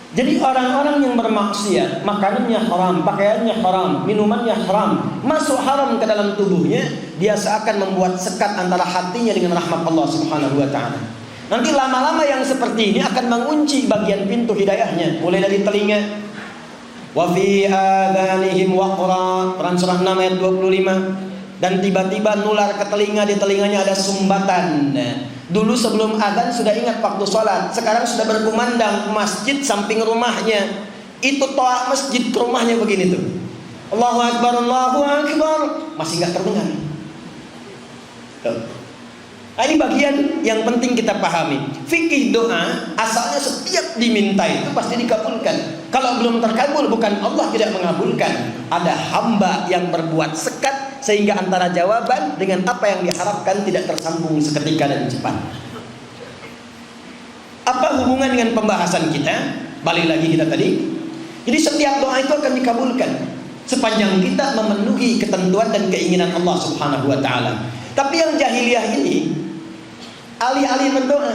Jadi orang-orang yang bermaksiat, makanannya haram, pakaiannya haram, minumannya haram, masuk haram ke dalam tubuhnya, dia seakan membuat sekat antara hatinya dengan rahmat Allah Subhanahu wa taala. Nanti lama-lama yang seperti ini akan mengunci bagian pintu hidayahnya, mulai dari telinga. Wa fi adhanihim waqra, Quran surah 6 ayat 25. Dan tiba-tiba nular ke telinga, di telinganya ada sumbatan. Dulu sebelum adzan sudah ingat waktu sholat, sekarang sudah berkumandang masjid samping rumahnya. Itu toa masjid ke rumahnya begini tuh. Allahu Akbar, Allahu Akbar, masih nggak terdengar. Nah, ini bagian yang penting kita pahami. Fikih doa asalnya setiap diminta itu pasti dikabulkan. Kalau belum terkabul bukan Allah tidak mengabulkan. Ada hamba yang berbuat sekat sehingga antara jawaban dengan apa yang diharapkan tidak tersambung seketika dan cepat. Apa hubungan dengan pembahasan kita? Balik lagi kita tadi. Jadi setiap doa itu akan dikabulkan sepanjang kita memenuhi ketentuan dan keinginan Allah Subhanahu wa taala. Tapi yang jahiliyah ini, alih-alih berdoa,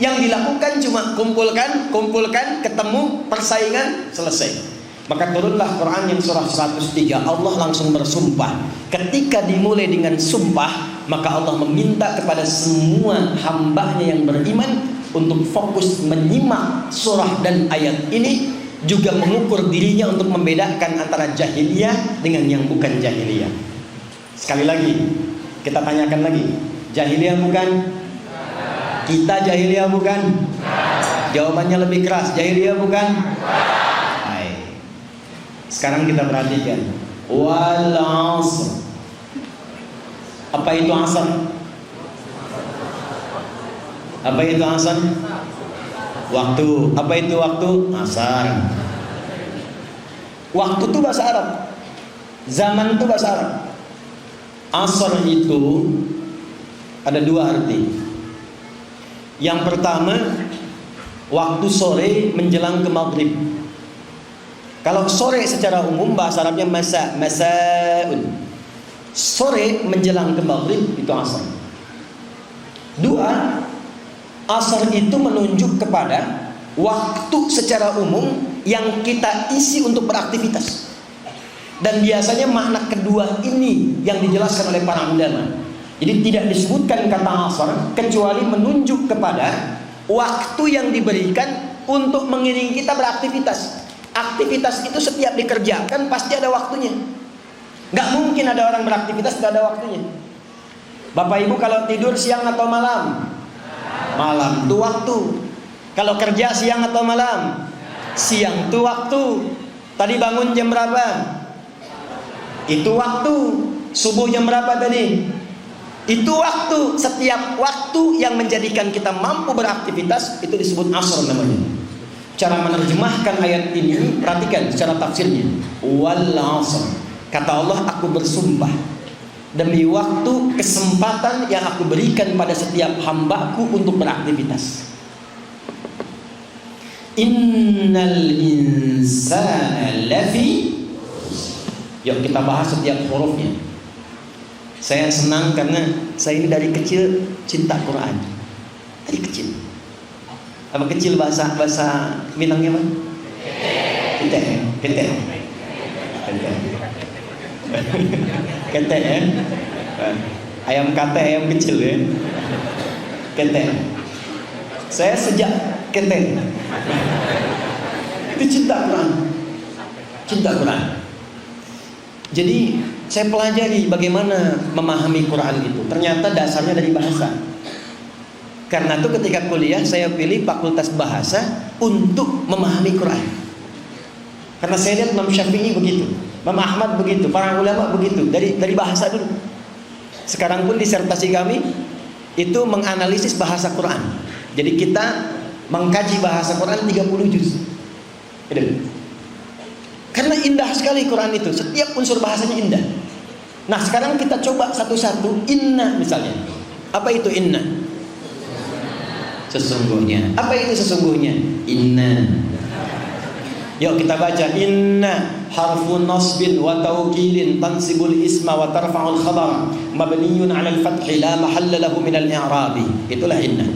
yang dilakukan cuma kumpulkan, ketemu, persaingan, selesai. Maka turunlah Quran yang surah 103. Allah langsung bersumpah. Ketika dimulai dengan sumpah, maka Allah meminta kepada semua hambanya yang beriman untuk fokus menyimak surah dan ayat ini, juga mengukur dirinya untuk membedakan antara jahiliyah dengan yang bukan jahiliyah. Sekali lagi, kita tanyakan lagi, jahiliyah bukan? Kita jahiliyah bukan? Jawabannya lebih keras, jahiliyah bukan? Sekarang kita perhatikan, wal 'asr. Apa itu asar? Apa itu asar? Waktu. Apa itu waktu? Asar. Waktu itu bahasa Arab, zaman itu bahasa Arab. Asar itu ada dua arti. Yang pertama, waktu sore menjelang ke maghrib. Kalau sore secara umum bahasa Arabnya masa'un. Sore menjelang ke maghrib itu asar. Dua, asar itu menunjuk kepada waktu secara umum yang kita isi untuk beraktivitas. Dan biasanya makna kedua ini yang dijelaskan oleh para ulama. Jadi tidak disebutkan kata asar kecuali menunjuk kepada waktu yang diberikan untuk mengiringi kita beraktivitas. Aktivitas itu setiap dikerjakan pasti ada waktunya. Nggak mungkin ada orang beraktivitas tidak ada waktunya. Bapak Ibu kalau tidur siang atau malam? Malam itu waktu. Kalau kerja siang atau malam? Siang itu waktu. Tadi bangun jam berapa? Itu waktu. Subuh jam berapa tadi? Itu waktu. Setiap waktu yang menjadikan kita mampu beraktivitas itu disebut asar namanya. Cara menerjemahkan ayat ini, perhatikan secara tafsirnya. Wal 'asr. Kata Allah, aku bersumpah demi waktu, kesempatan yang aku berikan pada setiap hambaku untuk beraktivitas. Innal insana lafi. Yuk kita bahas setiap hurufnya. Saya senang karena saya ini dari kecil cinta Quran. Dari kecil. Apa kecil bahasa Minangnya apa? Kete ya. Ayam kate, ayam kecil ya. Kete. Saya sejak kete itu cinta Quran. Cinta Quran. Jadi saya pelajari bagaimana memahami Quran itu. Ternyata dasarnya dari bahasa. Karena itu ketika kuliah saya pilih fakultas bahasa untuk memahami Quran. Karena saya lihat Imam Syafi'i begitu, Imam Ahmad begitu, para ulama begitu, dari bahasa dulu. Sekarang pun disertasi kami itu menganalisis bahasa Quran. Jadi kita mengkaji bahasa Quran 30 juz. Karena indah sekali Quran itu, setiap unsur bahasanya indah. Nah sekarang kita coba satu-satu. Inna misalnya, apa itu inna? Sesungguhnya. Apa itu sesungguhnya? Inna. Yuk kita baca. Inna harfun nasbin wa tawkilin tansibul isma wa tarfa'ul khabar mabniyun 'alal fathi la mahalla lahu minal i'rabi. Itulah inna.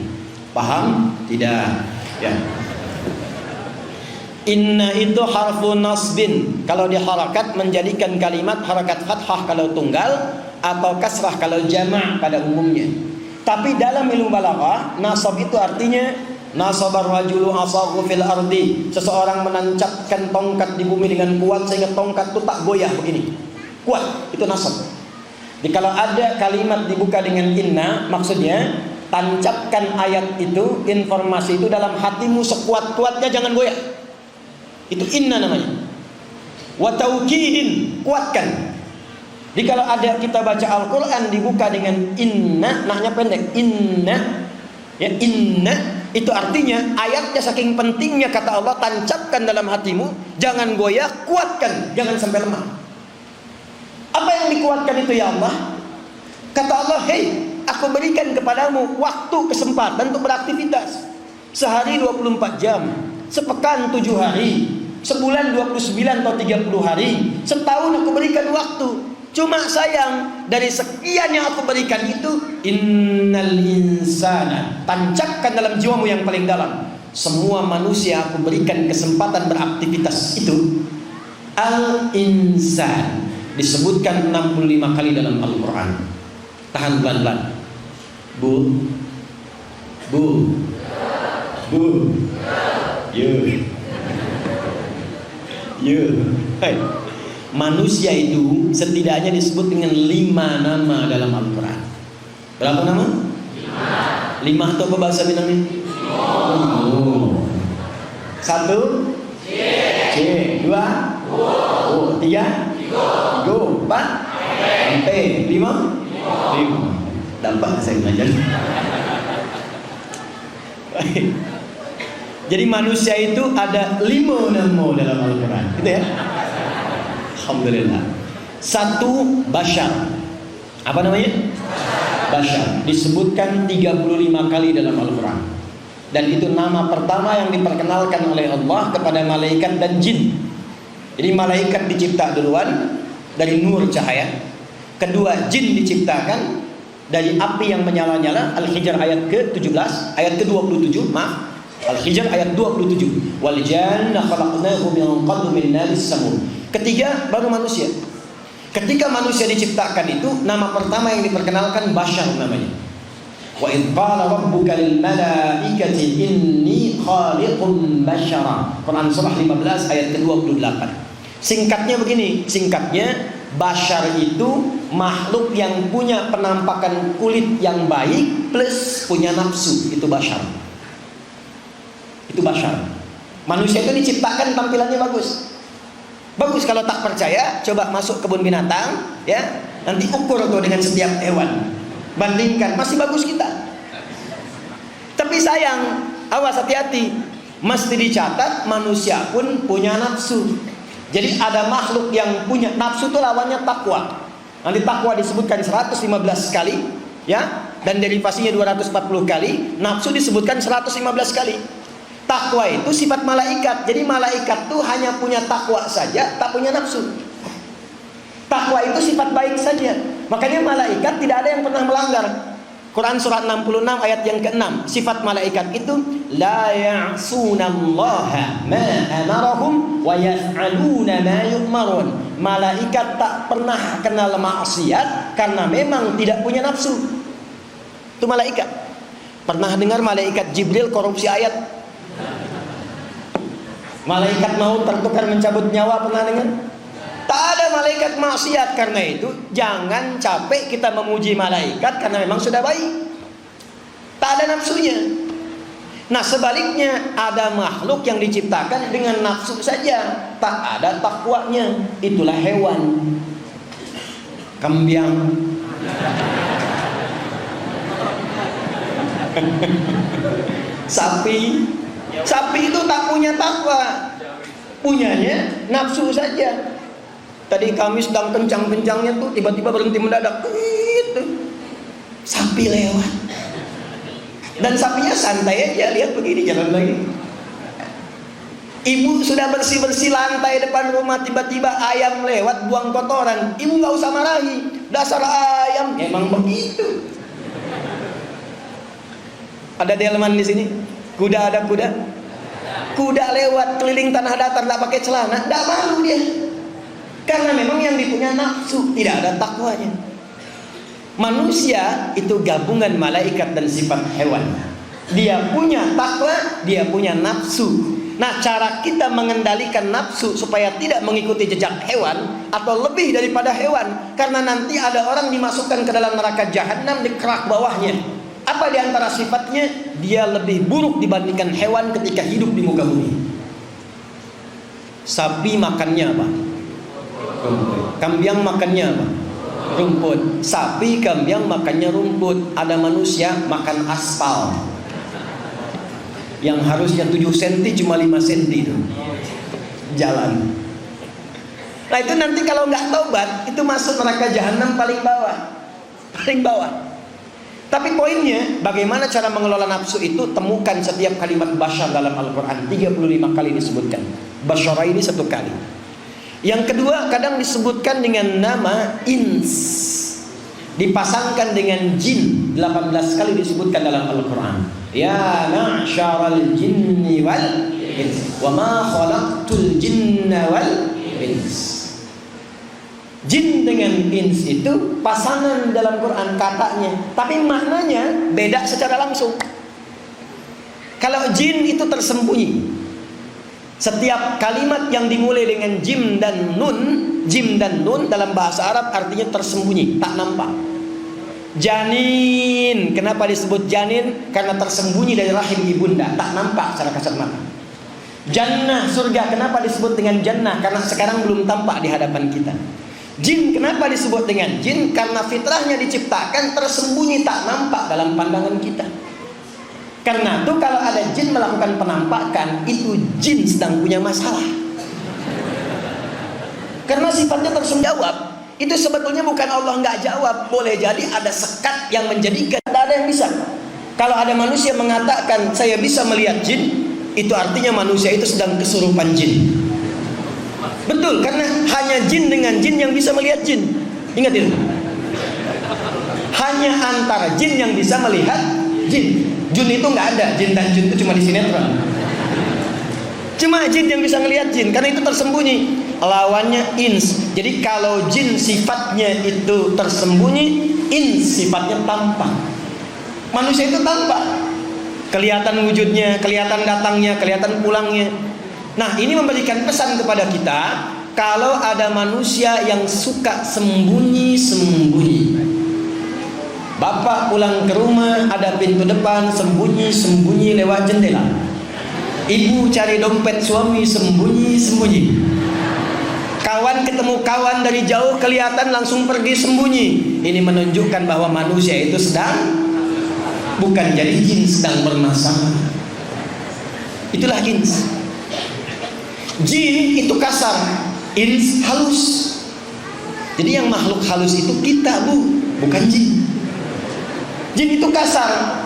Paham? Tidak. Ya. Inna itu harfun nasbin. Kalau diharakat menjadikan kalimat harakat fathah kalau tunggal atau kasrah kalau jama' pada umumnya. Tapi dalam ilmu balaghah, nasab itu artinya nasabar rajulu asahu fil ardi. Seseorang menancapkan tongkat di bumi dengan kuat sehingga tongkat itu tak goyah begini. Kuat, itu nasab. Jadi kalau ada kalimat dibuka dengan inna, maksudnya tancapkan ayat itu, informasi itu dalam hatimu sekuat-kuatnya, jangan goyah. Itu inna namanya. Wa taukidin, kuatkan. Jadi kalau ada kita baca Al-Quran dibuka dengan inna, nahnya pendek, inna, ya inna, itu artinya ayatnya saking pentingnya kata Allah, tancapkan dalam hatimu, jangan goyah, kuatkan, jangan sampai lemah. Apa yang dikuatkan itu ya Allah? Kata Allah, hei, aku berikan kepadamu waktu, kesempatan untuk beraktivitas. Sehari 24 jam, sepekan 7 hari, sebulan 29 atau 30 hari, setahun aku berikan waktu. Cuma sayang, dari sekian yang aku berikan itu, innal insana, tancapkan dalam jiwamu yang paling dalam, semua manusia aku berikan kesempatan beraktivitas itu. Al-insan disebutkan 65 kali dalam Al-Quran. Tahan pelan-pelan. Bu, hey. Manusia itu setidaknya disebut dengan 5 nama dalam Al-Quran. Berapa nama? 5 atau apa bahasa Minangnya? 1 C 2 O 3 Go 4 P 5 Dampak saya belajar. Jadi manusia itu ada 5 nama dalam Al-Quran, gitu ya. Alhamdulillah. 1 Bashar. Apa namanya? Bashar. Disebutkan 35 kali dalam Al-Quran. Dan itu nama pertama yang diperkenalkan oleh Allah kepada malaikat dan jin. Jadi malaikat dicipta duluan dari nur cahaya. Kedua, jin diciptakan dari api yang menyala-nyala. Al-Hijr ayat ke-17, ayat ke-27, maaf. Al-Hijr ayat 27. Wal janna khalaqnahu min qablu min naris samum. Ketiga baru manusia. Ketika manusia diciptakan itu, nama pertama yang diperkenalkan Bashar namanya. Wa idh qala rabbuka lil malaikati inni khaliqun bashara. Quran surah 15 ayat ke-28. Singkatnya begini, singkatnya Bashar itu makhluk yang punya penampakan kulit yang baik plus punya nafsu, itu Bashar. Itu Bashar. Manusia itu diciptakan tampilannya bagus. Bagus. Kalau tak percaya, coba masuk kebun binatang, ya. Nanti ukur tuh dengan setiap hewan. Bandingkan, masih bagus kita. Tapi sayang, awas hati-hati. Mesti dicatat manusia pun punya nafsu. Jadi ada makhluk yang punya nafsu, itu lawannya takwa. Nanti takwa disebutkan 115 kali, ya. Dan derivasinya 240 kali. Nafsu disebutkan 115 kali. Takwa itu sifat malaikat. Jadi malaikat tuh hanya punya takwa saja, tak punya nafsu. Takwa itu sifat baik saja. Makanya malaikat tidak ada yang pernah melanggar. Quran surah 66 ayat yang ke-6. Sifat malaikat itu la ya'sunallaha ma amarahum wa yaf'aluna ma yu'marun. Malaikat tak pernah kenal maksiat karena memang tidak punya nafsu. Itu malaikat. Pernah dengar malaikat Jibril korupsi ayat? Malaikat maut tertukar mencabut nyawa, pernah dengar? Tak ada malaikat maksiat. Karena itu jangan capek kita memuji malaikat karena memang sudah baik. Tak ada nafsunya. Nah sebaliknya, ada makhluk yang diciptakan dengan nafsu saja, tak ada takwanya. Itulah hewan. Kambing. Sapi itu tak punya takwa, punyanya nafsu saja. Tadi kami sedang kencang-kencangnya tuh, tiba-tiba berhenti mendadak. Sapi lewat, dan sapinya santai aja, lihat begini, jalan lagi. Ibu sudah bersih-bersih lantai depan rumah, tiba-tiba ayam lewat buang kotoran. Ibu nggak usah marahi, dasar ayam, emang begitu. Ada delman di sini, ada kuda. Kuda lewat keliling tanah datar, tidak pakai celana, tidak malu dia. Karena memang yang dipunya nafsu, tidak ada takwanya. Manusia itu gabungan malaikat dan sifat hewan. Dia punya takwa, dia punya nafsu. Nah, cara kita mengendalikan nafsu supaya tidak mengikuti jejak hewan atau lebih daripada hewan, karena nanti ada orang dimasukkan ke dalam neraka jahanam di kerak bawahnya. Apa di antara sifatnya? Dia lebih buruk dibandingkan hewan ketika hidup di muka bumi. Sapi makannya apa? Kambing makannya apa? Rumput. Sapi, kambing makannya rumput. Ada manusia makan aspal, yang harusnya 7 cm cuma 5 cm itu jalan. Nah itu nanti kalau nggak taubat, itu masuk neraka jahanam paling bawah. Tapi poinnya, bagaimana cara mengelola nafsu itu? Temukan setiap kalimat basyar dalam Al-Quran, 35 kali disebutkan. Basyara ini 1 kali. Yang kedua, kadang disebutkan dengan nama ins, dipasangkan dengan jin, 18 kali disebutkan dalam Al-Quran. Ya ma'syaral jinni wal ins, wa ma khalaqtul jinna wal ins. Jin dengan ins itu pasangan dalam Quran katanya, tapi maknanya beda secara langsung. Kalau jin itu tersembunyi, setiap kalimat yang dimulai dengan jim dan nun dalam bahasa Arab artinya tersembunyi, tak nampak. Janin, kenapa disebut janin? Karena tersembunyi dari rahim ibunda, tak nampak secara kasat mata. Jannah, surga, kenapa disebut dengan jannah? Karena sekarang belum tampak di hadapan kita. Jin, kenapa disebut dengan jin? Karena fitrahnya diciptakan tersembunyi, tak nampak dalam pandangan kita. Karena itu kalau ada jin melakukan penampakan, itu jin sedang punya masalah. Karena sifatnya tersembunyi. Itu sebetulnya bukan Allah nggak jawab, boleh jadi ada sekat yang menjadikan tidak ada yang bisa. Kalau ada manusia mengatakan saya bisa melihat jin, itu artinya manusia itu sedang kesurupan jin. Betul, karena hanya jin dengan jin yang bisa melihat jin. Ingat itu. Hanya antara jin yang bisa melihat jin. Jin itu nggak ada, jin dan jin itu cuma di sinetron. Cuma jin yang bisa melihat jin, karena itu tersembunyi. Lawannya ins. Jadi kalau jin sifatnya itu tersembunyi, ins sifatnya tampak. Manusia itu tampak, kelihatan wujudnya, kelihatan datangnya, kelihatan pulangnya. Nah ini memberikan pesan kepada kita, kalau ada manusia yang suka sembunyi-sembunyi. Bapak pulang ke rumah, ada pintu depan, sembunyi-sembunyi lewat jendela. Ibu cari dompet suami, sembunyi-sembunyi. Kawan ketemu kawan dari jauh, kelihatan langsung pergi sembunyi. Ini menunjukkan bahwa manusia itu sedang, bukan jadi jin sedang bermasalah. Itulah ins. Jin itu kasar, ins halus. Jadi yang makhluk halus itu kita, bukan jin. Jin itu kasar.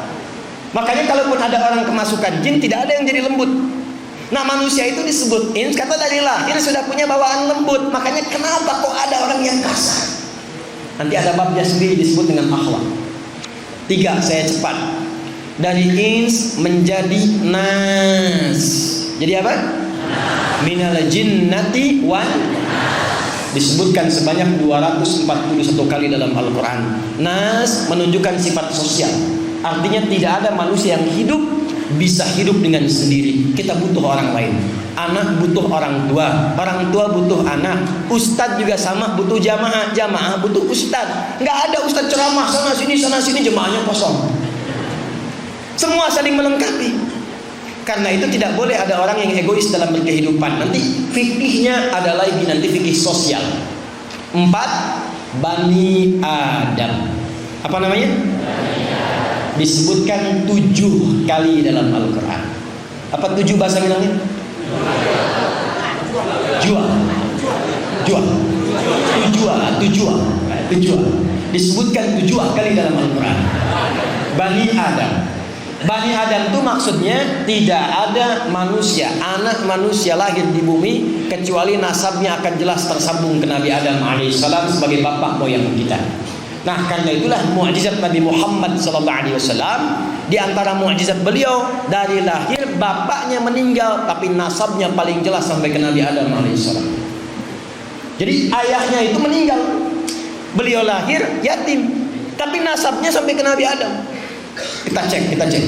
Makanya kalaupun ada orang kemasukan jin, tidak ada yang jadi lembut. Nah manusia itu disebut ins, kata dari lahir sudah punya bawaan lembut. Makanya kenapa kok ada orang yang kasar? Nanti ada babnya sendiri disebut dengan akhlak. 3, saya cepat. Dari ins menjadi nas. Jadi apa? Minal jinnati wan, disebutkan sebanyak 241 kali dalam Al-Quran. Nas menunjukkan sifat sosial, artinya tidak ada manusia yang hidup bisa hidup dengan sendiri. Kita butuh orang lain. Anak butuh orang tua butuh anak, ustadz juga sama butuh jamaah butuh ustadz. Nggak ada ustadz ceramah sana sini jemaahnya kosong. Semua saling melengkapi. Karena itu tidak boleh ada orang yang egois dalam berkehidupan. Nanti fikihnya ada lagi, nanti fikih sosial. 4, Bani Adam. Apa namanya? Disebutkan 7 kali dalam Al-Quran. Apa 7 bahasa bilangnya? Tujuan. Disebutkan 7 kali dalam Al-Quran. Bani Adam. Bani Adam itu maksudnya tidak ada manusia, anak manusia lahir di bumi kecuali nasabnya akan jelas tersambung ke Nabi Adam alaihissalam sebagai bapak moyang kita. Nah, karena itulah mukjizat Nabi Muhammad SAW. Di antara mukjizat beliau, dari lahir bapaknya meninggal tapi nasabnya paling jelas sampai ke Nabi Adam alaihissalam. Jadi ayahnya itu meninggal, beliau lahir yatim tapi nasabnya sampai ke Nabi Adam. Kita cek.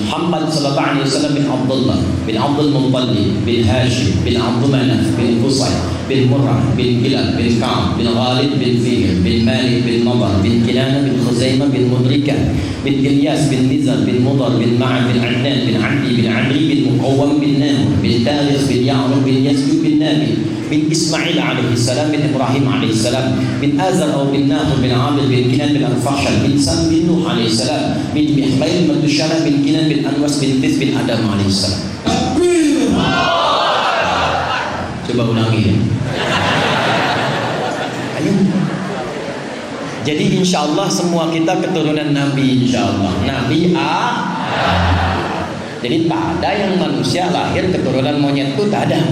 Muhammad sallallahu alaihi wasallam bin Abdullah bin Abdul Muttalib bin Hashim bin Abdul Manaf bin Qusay bin Murrah bin Kilab bin Ka'ab bin Ghalib bin Fihr bin Malik bin Nadar bin Kinana bin Khuzaimah bin Mudrikah bin Ilyas bin Nizar bin Mudar bin Ma'ad bin Adnan bin Abdi bin Amri bin Muqawwam bin Namur bin Tarikh bin Ya'rub bin Yazid bin Nabi bin Ismail alaihi salam bin Ibrahim alaihi salam bin Azar atau bin Nahur bin Amir bin Kinan bin Al-Fahshal bin Sam bin Nuh alaihi salam bin Mihmail bin Dushana bin Kinan bin Anwas bin Tis bin Adam alaihi salam. Coba ulangi. Ayo. Jadi insyaallah semua kita keturunan Nabi, insyaallah. Nabi Jadi tak ada yang manusia lahir keturunan monyet itu, tak ada.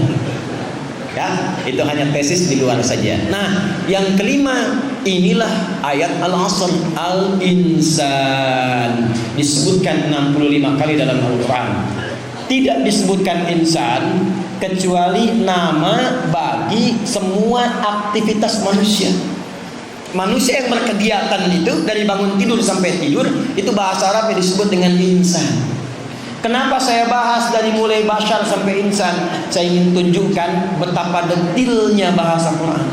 Ya, itu hanya tesis di luar saja. Nah, yang kelima, inilah ayat Al-Asr, Al-Insan. Disebutkan 65 kali dalam Al-Quran. Tidak disebutkan insan kecuali nama bagi semua aktivitas manusia. Manusia yang berkegiatan itu dari bangun tidur sampai tidur, itu bahasa Arab yang disebut dengan insan. Kenapa saya bahas dari mulai bashar sampai insan? Saya ingin tunjukkan betapa detilnya bahasa Quran.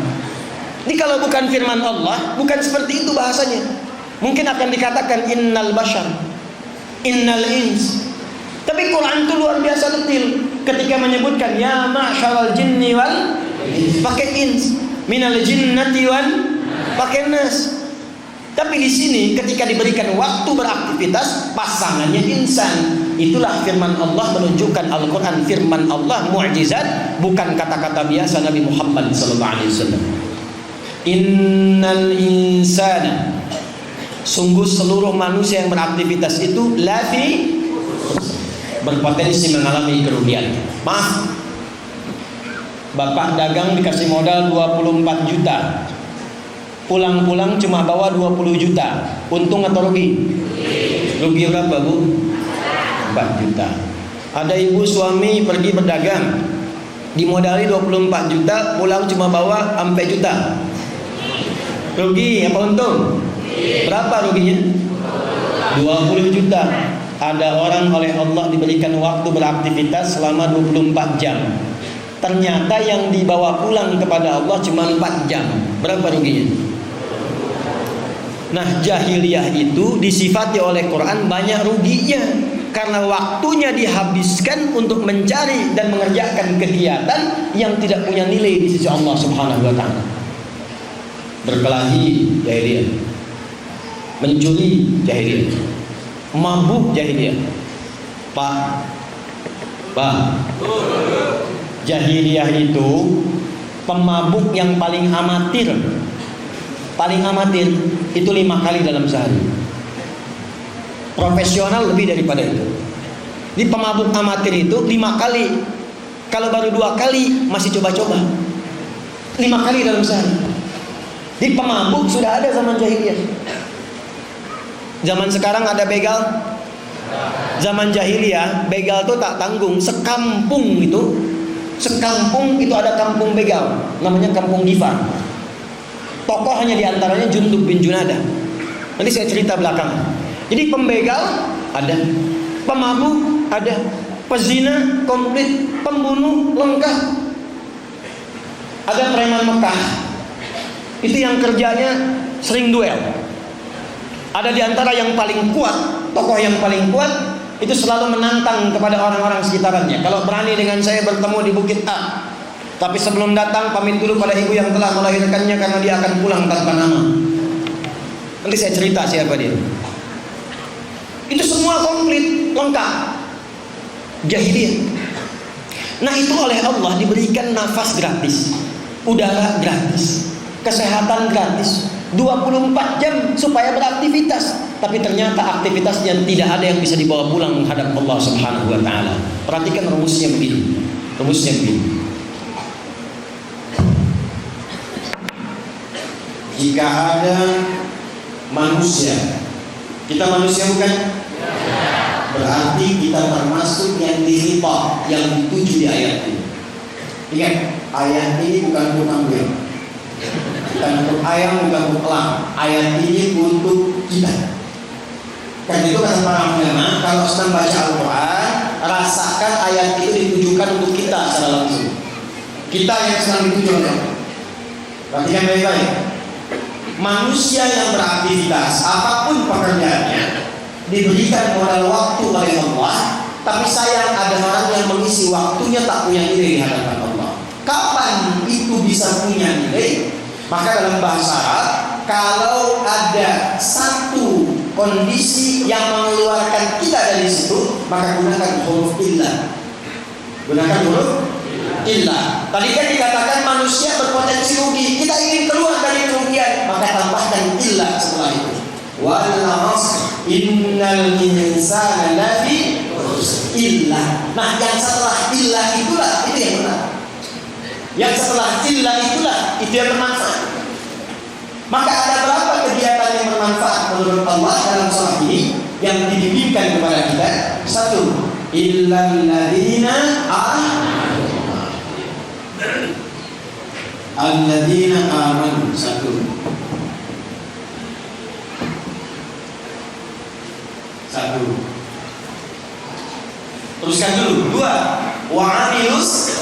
Ini kalau bukan firman Allah, bukan seperti itu bahasanya. Mungkin akan dikatakan innal bashar, innal ins. Tapi Quran itu luar biasa detil. Ketika menyebutkan ya ma'syaral jinni wal ins, pakai ins, minal jinnati wal pakai nas. Tapi di sini ketika diberikan waktu beraktivitas, pasangannya insan. Itulah firman Allah, menunjukkan Al-Quran firman Allah, mukjizat, bukan kata-kata biasa Nabi Muhammad SAW. Innal insana, sungguh seluruh manusia yang beraktivitas itu lafi, berpotensi mengalami kerugian. Maaf, bapak dagang dikasih modal 24 juta, pulang-pulang cuma bawa 20 juta, untung atau rugi? Rugi berapa, Bu? 4 juta. Ada ibu suami pergi berdagang, dimodali 24 juta, pulang cuma bawa 4 juta. Rugi apa untung? Berapa ruginya? 20 juta. Ada orang oleh Allah diberikan waktu beraktivitas selama 24 jam. Ternyata yang dibawa pulang kepada Allah cuma 4 jam. Berapa ruginya? Nah, jahiliyah itu disifati oleh Quran banyak ruginya, karena waktunya dihabiskan untuk mencari dan mengerjakan kegiatan yang tidak punya nilai di sisi Allah Subhanahu wa taala. Berkelahi jahiliyah, mencuri jahiliyah, mabuk jahiliyah. Pak, jahiliyah itu pemabuk yang paling amatir. Paling amatir itu 5 kali dalam sehari. Profesional lebih daripada itu. Di pemabuk amatir itu 5 kali. Kalau baru 2 kali masih coba-coba. 5 kali dalam sehari. Di pemabuk sudah ada zaman jahiliyah. Zaman sekarang ada begal. Zaman jahiliyah begal itu tak tanggung. Sekampung itu ada kampung begal, namanya kampung Gifar. Tokoh hanya diantaranya Jundub bin Junadah. Nanti saya cerita belakang. Jadi pembegal ada, pemabuk ada, pezina komplit, pembunuh lengkap. Ada preman Mekah, itu yang kerjanya sering duel. Ada di antara yang paling kuat, tokoh yang paling kuat itu selalu menantang kepada orang-orang sekitarnya. Kalau berani dengan saya bertemu di Bukit A, tapi sebelum datang pamit dulu pada ibu yang telah melahirkannya karena dia akan pulang tanpa nama. Nanti saya cerita siapa dia. Itu semua komplit, lengkap. Jahiliyah. Nah itu oleh Allah diberikan nafas gratis, udara gratis, kesehatan gratis, 24 jam supaya beraktivitas. Tapi ternyata aktivitasnya tidak ada yang bisa dibawa pulang menghadap Allah Subhanahu wa taala. Perhatikan rumusnya begini. Rumusnya begini. Jika ada manusia, kita manusia bukan? Berarti kita termasuk yang dihita, yang dituju di ayat ini. Ingat, ayat ini bukan untuk ambil, bukan untuk ayam, bukan untuk elang. Ayat ini untuk kita. Karena itu kata para ulama, kalau sedang baca Al-Quran, rasakan ayat itu ditujukan untuk kita secara langsung. Kita yang sedang dituju oleh Allah. Perhatikan baik-baik. Manusia yang beraktivitas, apapun pekerjaannya, diberikan modal waktu oleh Allah. Tapi sayang ada orang yang mengisi waktunya tak punya nilai di hadapan Allah. Kapan itu bisa punya nilai? Maka dalam bahasa Arab, kalau ada satu kondisi yang mengeluarkan kita dari situ, maka gunakan huruf illah. Gunakan huruf illah. Tadi kan dikatakan manusia berpotensi rugi, kita ingin keluar dari kerugian, maka tambahkan illah setelah itu. Wal 'asr innal insana lafi illah. Nah, yang setelah illah itulah itu yang benar. Yang setelah illah itulah itu yang bermanfaat. Maka ada berapa kegiatan yang bermanfaat menurut Allah dalam surah ini yang dibimbingkan kepada kita? Satu, illal ladzina alladzina amanu. Satu. Teruskan dulu. Dua, wa amilus.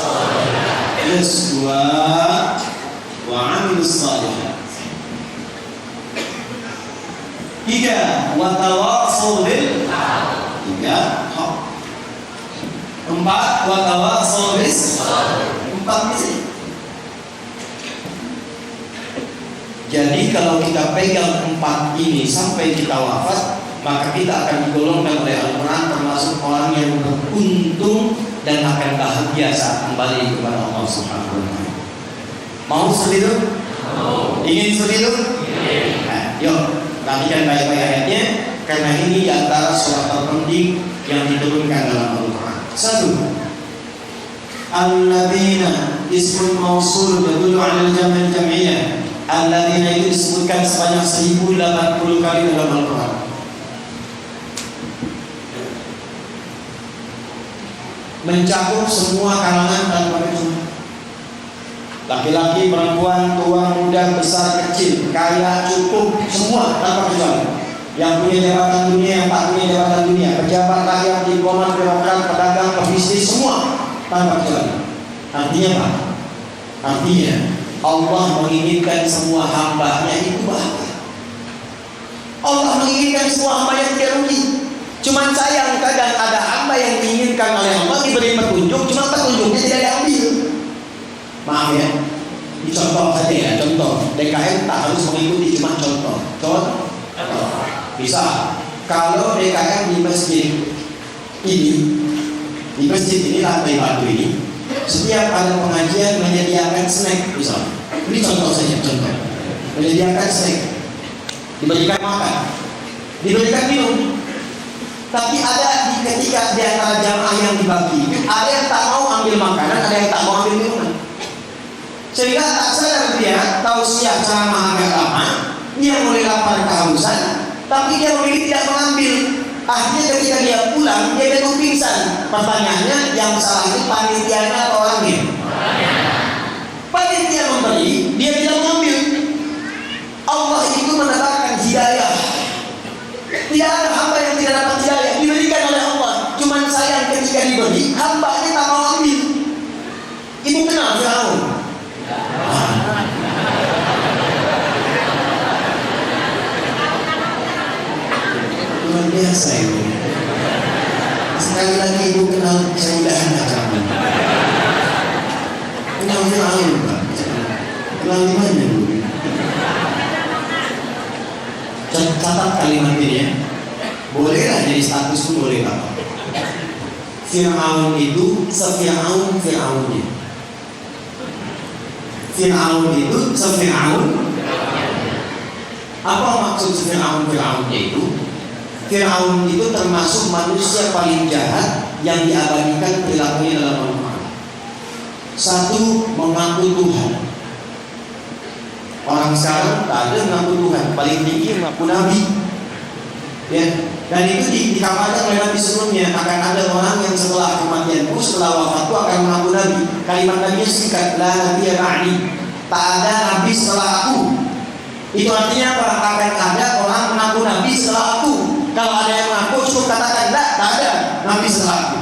Dua, wa amilus salihat. Tiga, wa tawassaw bil. Tiga, hak. Empat, wa tawassaw bis. Empat ini. Jadi kalau kita pegang empat ini sampai kita wafat, maka kita akan digolongkan oleh Al-Quran termasuk orang yang beruntung dan akan bahagia saat kembali kepada Allah Subhanahu wa taala. Mau seperti itu? Ingin seperti itu? Nah, yuk, perhatikan baik-baik ayatnya, karena ini di antara surah terpenting yang diturunkan dalam Al-Quran. Satu, alladzina ismun mausul yadullu 'ala al-jam' al-jam'iyyah. Alladzina itu disebutkan sebanyak 1080 kali dalam Al-Quran. Mencakup semua kalangan tanpa kecuali. Laki-laki, perempuan, tua, muda, besar, kecil, kaya, cukup, semua tanpa kecuali. Yang punya jabatan dunia, yang tak punya jabatan dunia, pejabat, rakyat, diplomat, birokrat, pedagang, pebisnis, semua tanpa kecuali. Artinya apa? Artinya Allah menginginkan semua hamba-Nya itu bahagia. Allah menginginkan semua hamba yang tidak rugi. Cuman sayang kadang ada hamba yang diinginkan oleh Allah diberi petunjuk, cuma petunjuknya tidak diambil. Maaf ya, ini contoh saja ya, contoh. DKM tak harus mengikuti, cuma contoh. Contoh. Bisa. Kalau DKM di masjid ini lantai batu ini, setiap ada pengajian menyediakan snack, misalnya. Ini contoh saja, contoh. Menyediakan snack, diberikan makan, diberikan minum. Tapi ada ketika di antara jamaah yang dibagi, ada yang tak mau ambil makanan, ada yang tak mau ambil minuman. Sehingga tak sadar dia tausiah ceramah agak lama, dia mulai lapar kehausan, tapi dia memilih tidak mengambil. Akhirnya ketika dia pulang, dia jatuh pingsan. Pertanyaannya, yang salah itu panitianya atau orangnya? Panitia memberi, dia tidak mengambil. Allah itu menetapkan hidayah. Tidak ada hamba yang tidak dapat hidayah, diberikan oleh Allah. Cuman sayang ketika diberi, hamba-Nya tak mau ambil. Ibu kenal Firaun? Luar biasa itu. Kalimatnya dulu. Catat kalimat ini ya. Bolehlah jadi status itu boleh apa? Fir'aun itu se-Fir'aun Fir'aunnya. Fir'aun itu se-Fir'aun. Apa maksud se-Fir'aun Fir'aunnya itu? Fir'aun itu termasuk manusia paling jahat yang diabadikan perilakunya dalam Al-Quran. Satu, mengaku Tuhan. Orang sekarang tak ada mengaku Tuhan, paling tinggi mengaku Nabi. Ya, dan itu dikatakan oleh Nabi sebelumnya, akan ada orang yang setelah kematianku, setelah wafatku akan mengaku Nabi. Kalimat Nabi singkat, la nabiyya ba'di. Tak ada Nabi setelah aku. Itu artinya apa? Akan ada orang mengaku Nabi setelah aku. Kalau ada yang mengaku, cukup katakan, tak ada Nabi setelah aku.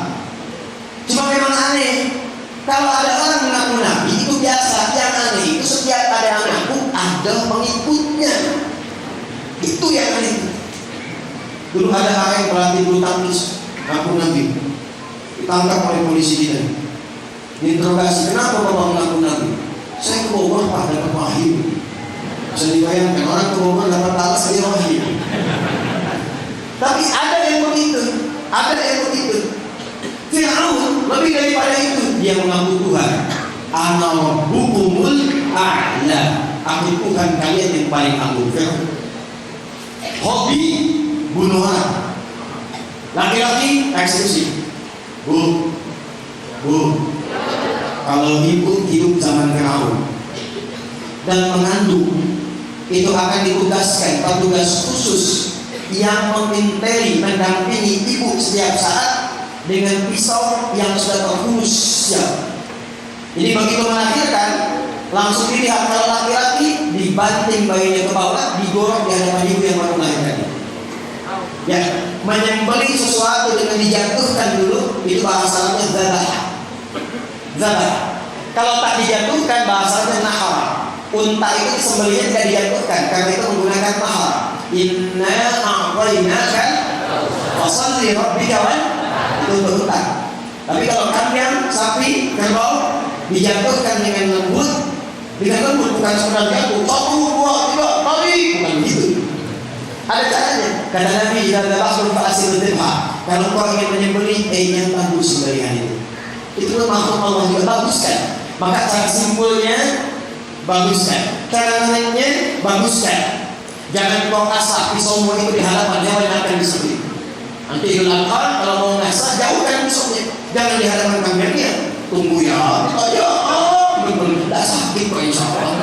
Cuma memang aneh, kalau ada orang mengaku Nabi itu biasa. Yang aneh itu setiap ada yang mengaku, ada pengikutnya. Itu yang aneh. Dulu ada orang pelatih bulu tangkis ngaku Nabi, ditangkap oleh polisi kita. Diinterogasi, kenapa bapak mengaku Nabi? Saya ke Bogor pak, dapat wahyu. Bisa dibayangkan orang ke Bogor dapat alas dia wahyu. Tapi ada yang begitu, ada yang begitu. Fir'aun lebih daripada itu, dia mengaku Tuhan. Ana rabbukumul a'la. Aku Tuhan kalian yang paling agung. Hobi bunuh orang, laki-laki eksekusi. Bu, kalau ibu hidup zaman Fir'aun dan mengandung, itu akan ditugaskan petugas khusus yang menginteli, mendampingi ibu setiap saat dengan pisau yang sudah terhunus siap. Jadi begitu melahirkan, langsung dilihat kalau laki-laki dibanting bayinya ke bawah, digorok di hadapan ibu yang baru melahirkan. Ya, menyembelih sesuatu dengan dijatuhkan dulu, itu bahasanya zabah. Zabah. Kalau tak dijatuhkan bahasanya nahar. Unta itu disembelihnya tidak dijatuhkan karena itu menggunakan mahar. Inna a'tainaka fasholli rabbika wan itu berunta. Tapi kalau kambing, sapi, kerbau dijatuhkan dengan lembut, bukan sekedar jatuh 1, 2, 3 kali, bukan begitu. Ada caranya. Kata Nabi, jika ada baksul fa'asil dirha. Kalau kau ingin menyembelih, yang bagus sembelihan itu. Itu makhluk Allah juga baguskan. Maka cara simpulnya baguskan, cara menariknya baguskan. Jangan kau asah pisaumu itu di hadapan hewan yang akan disembelih. Nanti Idul Adha kalau mau ngasah, jauhkan pisaunya. Jangan di hadapan kambingnya. Tunggu ya, benar-benar sakit kok insya Allah.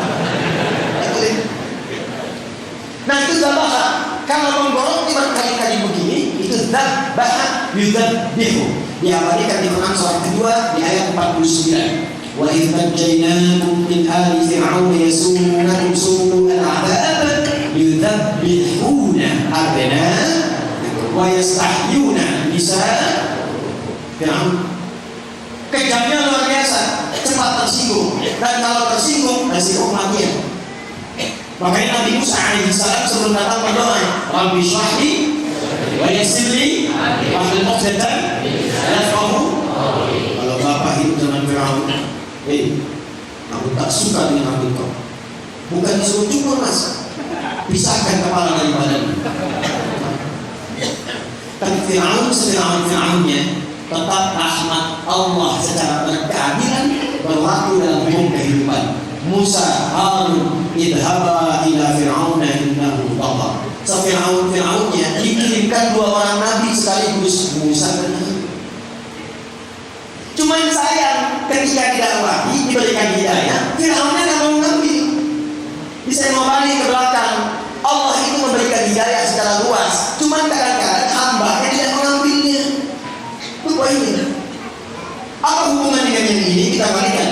Nah itu zabah. Kalau menggorok cuma kali-kali begini, itu zabah yudzabihu. Diabadikan di Quran surat kedua di ayat 49. Wa idh najjaynakum min ali fir'auna yasumunakum su'al 'adzab yudzabbihuna abna'akum wa yastahyuna nisa'akum. Fir'aun kejamnya luar biasa, cepat tersinggung, dan kalau tersinggung resiko kematian. Makanya Nabi Musa alaihissalam sebelum datang berdoa, Rabbi shrahli wa yassir li wahlul 'uqdatam yafqahu. Kalau bapak hidup zaman Firaun, aku tak suka dengan rambut kau. Bukan disuruh cukur mas, pisahkan kepala dari badan. Tapi Firaunnya tetap rahmat Allah secara berkeadilan berlaku dalam hukum kehidupan. Musa, Harun, idhaba ila Fir'auna innahu tagha. Fir'aunnya dikirimkan 2 orang nabi sekaligus, Musa dan Harun. Cuma sayang ketika didakwahi, diberikan hidayah, Fir'aunnya tidak mau ngambil. Bisa mau balik ke belakang. Allah itu memberikan hidayah secara luas. Cuma kadang-kadang hamba yang tidak mengambilnya. Itu ini. Apa hubungan dengan yang ini? Kita balikan.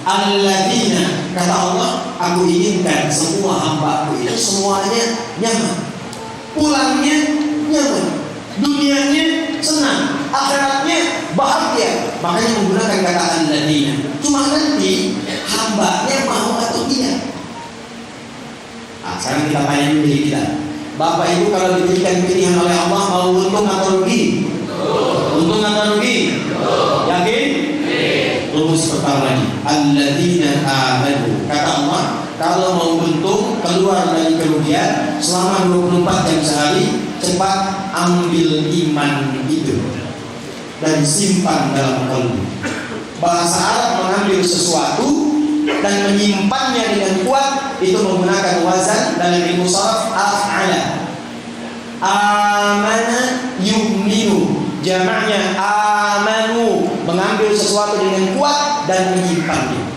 Alladzina, kata Allah, aku inginkan semua hamba-Ku itu semuanya nyaman, pulangnya nyaman, dunianya senang, akhiratnya bahagia. Makanya menggunakan kata alladzina. Cuma nanti hambanya mau atau tidak. Sekarang kita tanya diri kita, Bapak Ibu kalau diberikan pilihan oleh Allah mau untung atau rugi? Untung atau rugi? Yakin? Rumus pertama lagi, alladzina amanu. Kata Allah, Kalau mau untung keluar dari kerugian selama 24 jam sehari, cepat ambil iman itu dan simpan dalam qalbu. Bahasa Arab mengambil sesuatu dan menyimpannya dengan kuat itu menggunakan wazan dalam ilmu sharaf af'ala. Amana yu'minu, jamaknya amanu, mengambil sesuatu dengan kuat dan menyimpannya.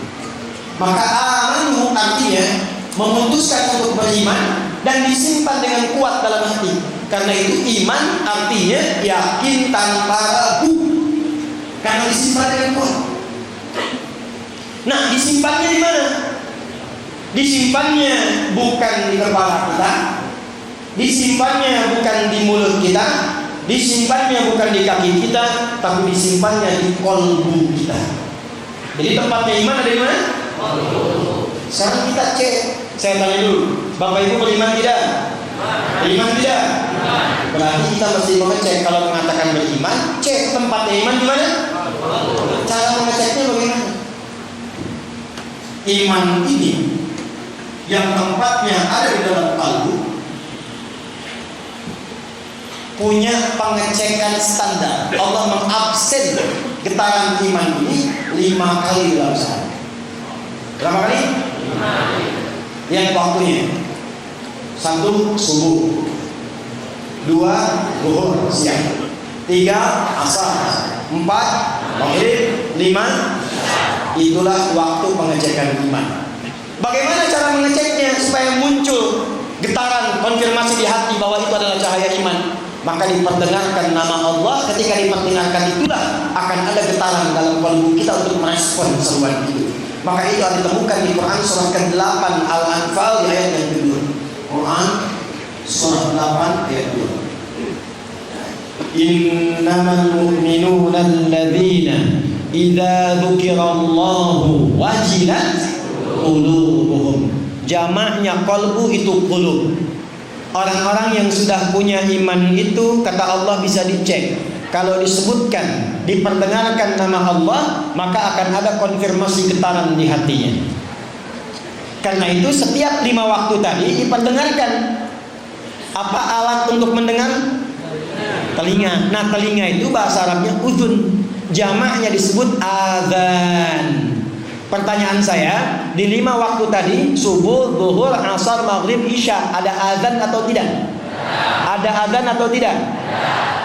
Maka amanu artinya memutuskan untuk beriman dan disimpan dengan kuat dalam hati. Karena itu iman artinya yakin tanpa ragu, karena disimpan dengan kuat. Nah, disimpannya di mana? Disimpannya bukan di kepala kita, disimpannya bukan di mulut kita, disimpannya bukan di kaki kita, tapi disimpannya di kolbu kita. Jadi tempatnya iman ada di mana? Sekarang kita cek. Saya tanya dulu, Bapak Ibu beriman tidak? Beriman tidak? Berarti kita mesti mengecek. Kalau mengatakan beriman, cek tempatnya iman di mana? Cara mengeceknya bagaimana? Iman ini yang tempatnya ada di dalam kalbu punya pengecekan standar. Allah mengabsen getaran iman ini 5 kali dalam sehari. Berapa kali? Yang waktunya 1 subuh, 2 zuhur siang, 3 asar, 4 maghrib, 5. Itulah waktu pengecekan iman. Bagaimana cara mengeceknya supaya muncul getaran konfirmasi di hati bahwa itu adalah cahaya iman? Maka diperdengarkan nama Allah. Ketika diperdengarkan itulah akan ada getaran dalam kalbu kita untuk merespon seruan itu. Maka itu ada ditemukan di Quran surah ke-8 Al-Anfal di ayat yang kedua. Quran surah 8 ayat 2. Innamal mu'minuna alladzina idza dzukirallahu wajilat qulubuhum. Jamaknya qalbu itu qulub. Orang-orang yang sudah punya iman itu kata Allah bisa dicek. Kalau disebutkan, diperdengarkan nama Allah, maka akan ada konfirmasi getaran di hatinya. Karena itu setiap 5 waktu tadi diperdengarkan. Apa alat untuk mendengar? Telinga. Nah, telinga itu bahasa Arabnya udhun. Jamaknya disebut adzan. Pertanyaan saya, di 5 waktu tadi, subuh, zuhur, asar, maghrib, isya, ada azan atau tidak? Ada azan atau tidak?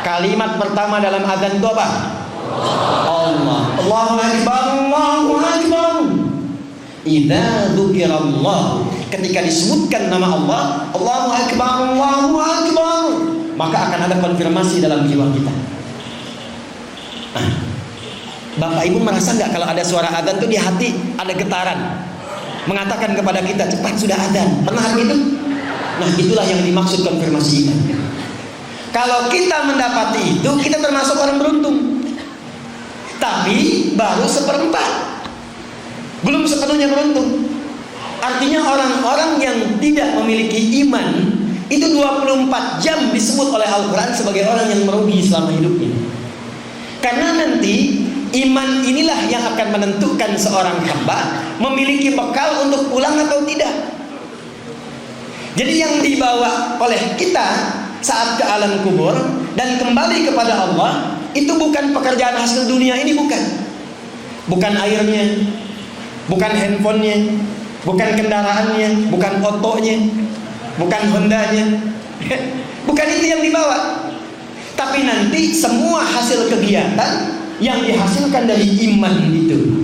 Kalimat pertama dalam azan itu apa? Allah. Allahu Akbar, Allahu Akbar. Idza dzukirallah, ketika disebutkan nama Allah, Allahu Akbar, Allahu Akbar, maka akan ada konfirmasi dalam jiwa kita. Nah, Bapak Ibu merasa nggak kalau ada suara adzan itu di hati ada getaran mengatakan kepada kita cepat sudah adzan? Pernah gitu? Nah, itulah yang dimaksud konfirmasi iman. Kalau kita mendapati itu, kita termasuk orang beruntung. Tapi baru 1/4, belum sepenuhnya beruntung. Artinya orang-orang yang tidak memiliki iman itu 24 jam disebut oleh Al-Quran sebagai orang yang merugi selama hidupnya. Karena nanti iman inilah yang akan menentukan seorang hamba memiliki bekal untuk pulang atau tidak. Jadi yang dibawa oleh kita saat ke alam kubur dan kembali kepada Allah itu bukan pekerjaan hasil dunia ini, bukan airnya, bukan handphonenya, bukan kendaraannya, bukan otonya, bukan Hondanya, bukan itu yang dibawa. Tapi nanti semua hasil kegiatan yang dihasilkan dari iman itu.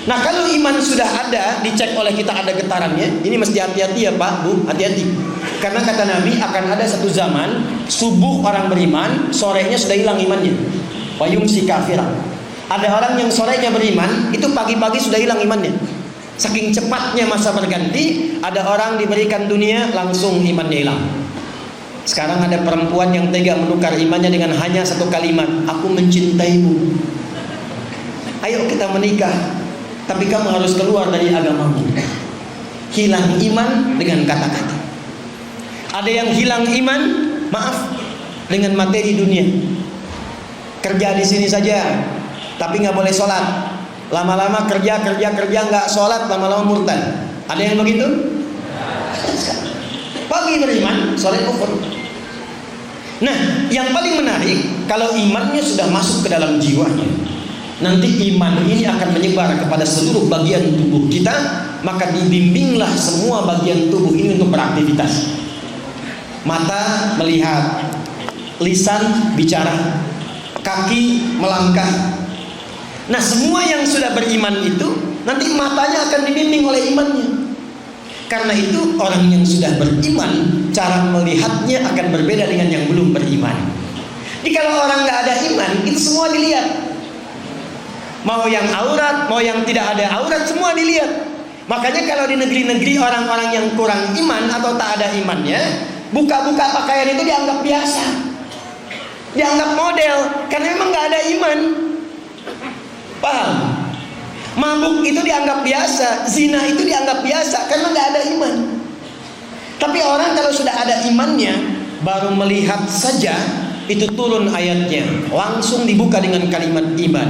Nah, kalau iman sudah ada, dicek oleh kita ada getarannya, ini mesti hati-hati ya Pak, Bu, hati-hati. Karena kata Nabi akan ada satu zaman subuh orang beriman, sorenya sudah hilang imannya. Wayum si kafirah. Ada orang yang sorenya beriman, itu pagi-pagi sudah hilang imannya. Saking cepatnya masa berganti, ada orang diberikan dunia langsung imannya hilang. Sekarang ada perempuan yang tega menukar imannya dengan hanya satu kalimat, aku mencintaimu. Ayo kita menikah, tapi kamu harus keluar dari agamamu. Hilang iman dengan kata-kata. Ada yang hilang iman, maaf, dengan materi dunia. Kerja di sini saja, tapi nggak boleh sholat. Lama-lama kerja nggak sholat, lama-lama murtad. Ada yang begitu? Pagi beriman, sore kufur. Nah, yang paling menarik, kalau imannya sudah masuk ke dalam jiwanya, nanti iman ini akan menyebar kepada seluruh bagian tubuh kita, maka dibimbinglah semua bagian tubuh ini untuk beraktivitas. Mata melihat, lisan bicara, kaki melangkah. Nah, semua yang sudah beriman itu nanti matanya akan dibimbing oleh imannya. Karena itu orang yang sudah beriman, cara melihatnya akan berbeda dengan yang belum beriman. Jadi kalau orang nggak ada iman, itu semua dilihat. Mau yang aurat, mau yang tidak ada aurat, semua dilihat. Makanya kalau di negeri-negeri orang-orang yang kurang iman atau tak ada imannya, buka-buka pakaian itu dianggap biasa, dianggap model, karena memang nggak ada iman. Paham? Mabuk itu dianggap biasa, zina itu dianggap biasa, karena nggak ada iman. Tapi orang kalau sudah ada imannya, baru melihat saja itu turun ayatnya, langsung dibuka dengan kalimat iman.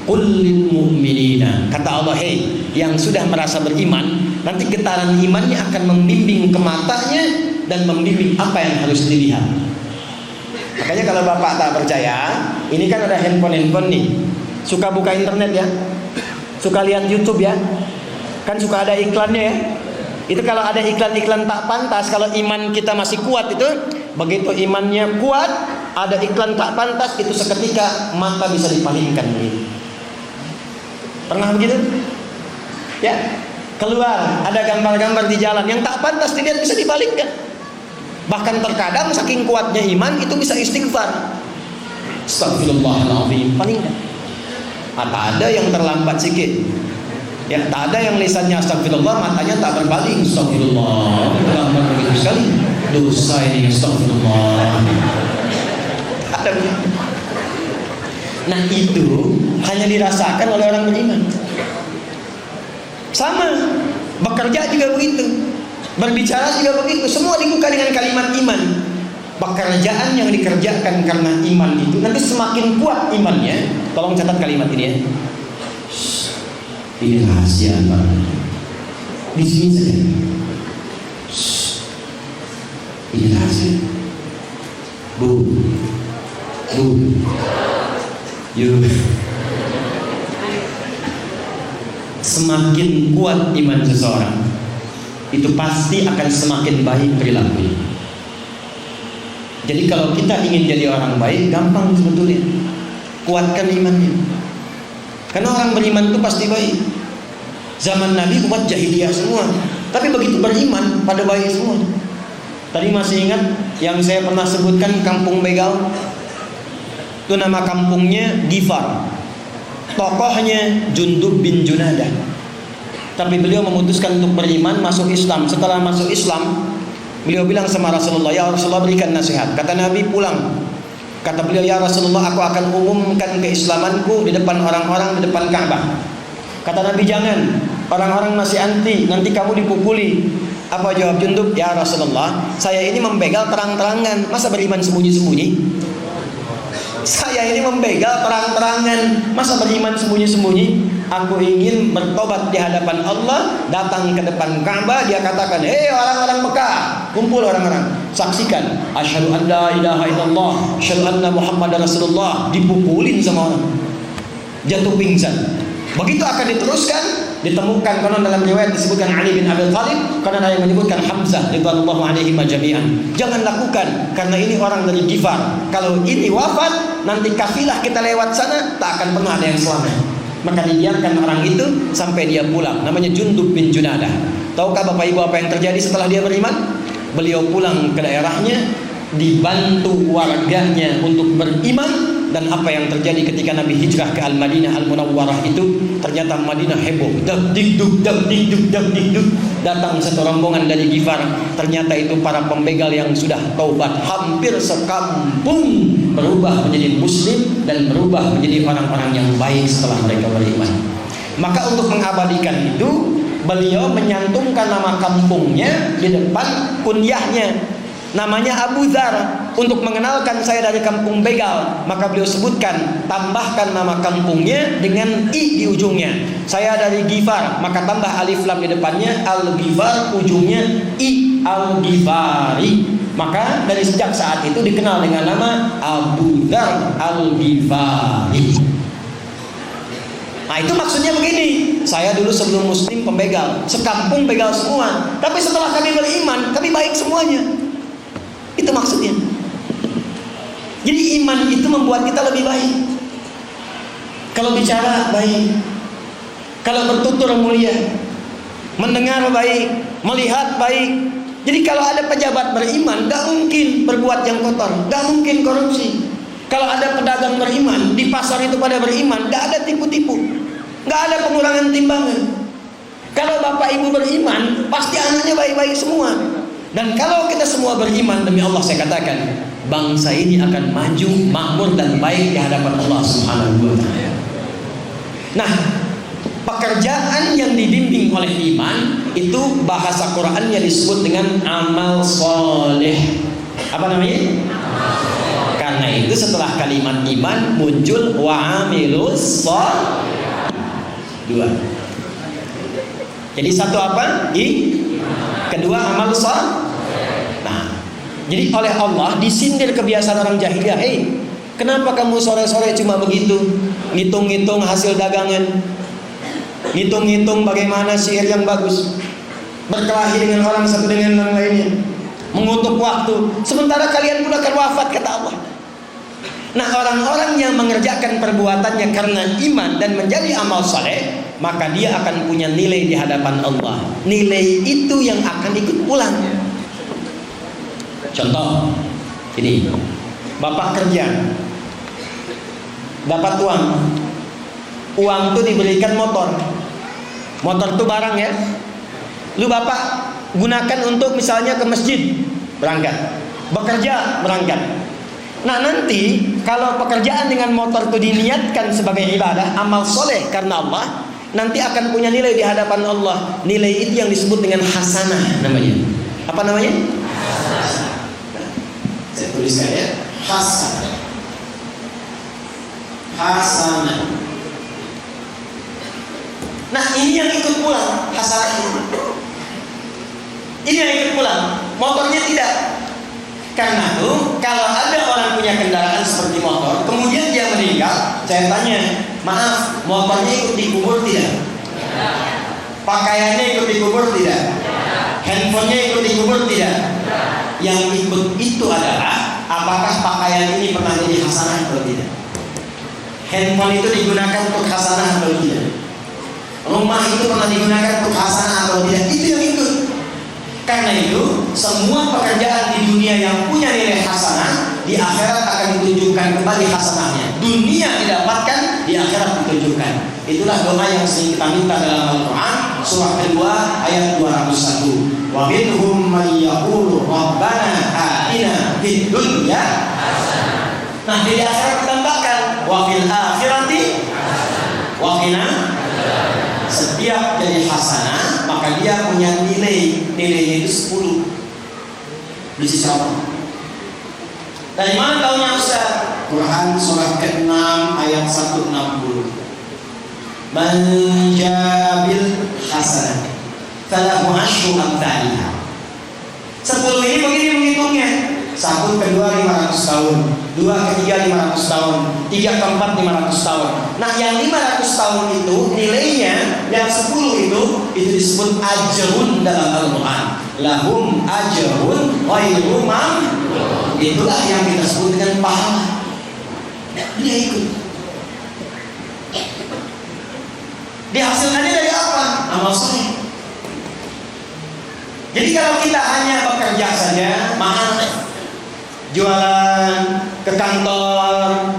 Qul lil mu'minina, kata Allah, hei yang sudah merasa beriman, nanti getaran imannya akan membimbing ke matanya dan membimbing apa yang harus dilihat. Makanya kalau bapak tak percaya, ini kan ada handphone nih, suka buka internet ya, suka lihat YouTube ya, kan suka ada iklannya ya. Itu kalau ada iklan-iklan tak pantas, kalau iman kita masih kuat itu, begitu imannya kuat, ada iklan tak pantas, itu seketika mata bisa dipalingkan begitu. Pernah begitu? Ya, keluar ada gambar-gambar di jalan yang tak pantas dilihat, bisa dipalingkan. Bahkan terkadang saking kuatnya iman itu bisa istighfar. Astagfirullahaladzim, palingkan. Tak ada yang terlambat sikit. Ya, tak ada yang lisannya astagfirullah, matanya tak berpaling. Astagfirullah, terlambat begitu sekali. Dosa ini, astagfirullah. Ada. Nah, itu hanya dirasakan oleh orang beriman. Sama, bekerja juga begitu, berbicara juga begitu, semua dibuka dengan kalimat iman. Pekerjaan yang dikerjakan karena iman itu nanti semakin kuat imannya. Tolong catat kalimat ini ya. Ini rahasia Pak. Di sini saja. Ini rahasia. Bu. Yuk. Semakin kuat iman seseorang, itu pasti akan semakin baik perilakunya. Jadi kalau kita ingin jadi orang baik, gampang sebetulnya. Kuatkan imannya. Karena orang beriman itu pasti baik. Zaman Nabi umat jahiliyah semua, tapi begitu beriman pada baik semua. Tadi masih ingat yang saya pernah sebutkan kampung begal? Itu nama kampungnya Gifar. Tokohnya Jundub bin Junadah. Tapi beliau memutuskan untuk beriman, masuk Islam. Setelah masuk Islam, beliau bilang sama Rasulullah, ya Rasulullah berikan nasihat. Kata Nabi, pulang. Kata beliau, ya Rasulullah, aku akan umumkan keislamanku di depan orang-orang, di depan Ka'bah. Kata Nabi, jangan, orang-orang masih anti, nanti kamu dipukuli. Apa jawab Jundub? Ya Rasulullah, saya ini membegal terang-terangan, masa beriman sembunyi-sembunyi? Saya ini membegal terang-terangan, masa beriman sembunyi-sembunyi? Aku ingin bertobat di hadapan Allah, datang ke depan Ka'bah, dia katakan, hei orang-orang Mekah, kumpul orang-orang, saksikan, asyhadu an la ilaha illallah, asyhadu anna Muhammadar Rasulullah, dipukulin sama orang, jatuh pingsan. Begitu akan diteruskan, ditemukan konon dalam riwayat disebutkan Ali bin Abi Thalib, konon ada yang menyebutkan Hamzah radhiyallahu alaihim jami'an. Jangan lakukan, karena ini orang dari Gifar. Kalau ini wafat, nanti kafilah kita lewat sana tak akan pernah ada yang selamat. Maka dibiarkan orang itu sampai dia pulang. Namanya Jundub bin Junadah. Tahukah Bapak Ibu apa yang terjadi setelah dia beriman? Beliau pulang ke daerahnya, dibantu warganya untuk beriman. Dan apa yang terjadi ketika Nabi hijrah ke Al-Madinah Al-Munawwarah itu, ternyata Madinah heboh, dak-dik-duk, dak-dik-duk, dak-dik-duk. Datang satu rombongan dari Gifar. Ternyata itu para pembegal yang sudah taubat. Hampir sekampung berubah menjadi muslim dan berubah menjadi orang-orang yang baik setelah mereka beriman. Maka untuk mengabadikan itu, beliau menyantumkan nama kampungnya di depan kunyahnya. namanya Abu Dzar, untuk mengenalkan saya dari kampung begal, maka beliau sebutkan, tambahkan nama kampungnya dengan i di ujungnya. Saya dari Ghifar, maka tambah alif lam di depannya, Al-Ghifar, ujungnya i, Al-Ghifari. Maka dari sejak saat itu dikenal dengan nama Abu Dzar Al-Ghifari. Nah, itu maksudnya begini, saya dulu sebelum muslim pembegal, sekampung begal semua, tapi setelah kami beriman, kami baik semuanya. Itu maksudnya. Jadi iman itu membuat kita lebih baik. Kalau bicara baik, kalau bertutur mulia, mendengar baik, melihat baik. Jadi kalau ada pejabat beriman, gak mungkin berbuat yang kotor, gak mungkin korupsi. Kalau ada pedagang beriman, di pasar itu pada beriman, gak ada tipu-tipu, gak ada pengurangan timbangan. Kalau bapak ibu beriman, pasti anaknya baik-baik semua. Dan kalau kita semua beriman, demi Allah saya katakan, bangsa ini akan maju, makmur dan baik di hadapan Allah Subhanahu wa Ta'ala. Nah, pekerjaan yang dibimbing oleh iman itu bahasa Qur'annya disebut dengan amal soleh. Apa namanya? Karena itu setelah kalimat iman muncul wa'amilus soleh. Dua. Jadi satu apa? Kedua amal soleh. Nah, jadi oleh Allah disindir kebiasaan orang jahiliyah. Kenapa kamu sore-sore cuma begitu? Ngitung-ngitung hasil dagangan, ngitung-ngitung bagaimana sihir yang bagus, berkelahi dengan orang satu dengan yang lainnya, mengutuk waktu, sementara kalian pun akan wafat, kata Allah. Nah, orang-orang yang mengerjakan perbuatannya karena iman dan menjadi amal saleh, maka dia akan punya nilai di hadapan Allah. Nilai itu yang akan ikut pulang. Contoh, ini bapak kerja, dapat uang. Uang itu diberikan motor. Motor itu barang ya. Lu bapak gunakan untuk misalnya ke masjid, berangkat, bekerja, berangkat. Nah, nanti kalau pekerjaan dengan motor itu diniatkan sebagai ibadah, amal soleh karena Allah, nanti akan punya nilai di hadapan Allah. Nilai itu yang disebut dengan hasanah namanya. Apa namanya? Hasanah. Saya tuliskan ya, hasanah. Hasanah. Nah, ini yang ikut pulang hasanah ini. Ini yang ikut pulang, motornya tidak. Karena itu kalau ada orang punya kendaraan seperti motor, kemudian dia meninggal, saya tanya, maaf, motornya ikut dikubur tidak? Pakaiannya ikut dikubur tidak? Handphonenya ikut dikubur tidak? Yang ikut itu adalah apakah pakaian ini pernah jadi hasanah atau tidak? Handphone itu digunakan untuk hasanah atau tidak? Rumah itu pernah digunakan untuk hasanah atau tidak? Itu yang ikut. Karena itu semua pekerjaan di dunia yang punya nilai hasanah, di akhirat akan ditunjukkan kembali hasanahnya. Dunia didapatkan, di akhirat ditunjukkan. Itulah doa yang sering kita minta dalam Al-Quran, surah kedua ayat 201. Wa minhum man yaqulu rabbana atina fid dunya hasanah. Nah, di akhirat ditambahkan wa fil akhirati wa qina. Setiap jadi hasanah, maka dia punya nilainya itu 10 di sisi Allah. Dari mana tahunya Ustaz? Quran surah ke-6 ayat 160. Man jabil hasanah falahu asyru amsalihha. 10 ini begini menghitungnya. 1 kedua 500 tahun, 2 ketiga 500 tahun, 3 keempat 500 tahun. Nah, yang 500 tahun itu nilainya, yang 10 itu disebut ajrun dalam Al-Quran. Lahum ajrun ghairu mamnun. Itulah yang kita sebut dengan pahala. Dia ikut. Dihasilkannya dari apa? Amal soleh. Jadi kalau kita hanya bekerja saja, mahal. Jualan, ke kantor,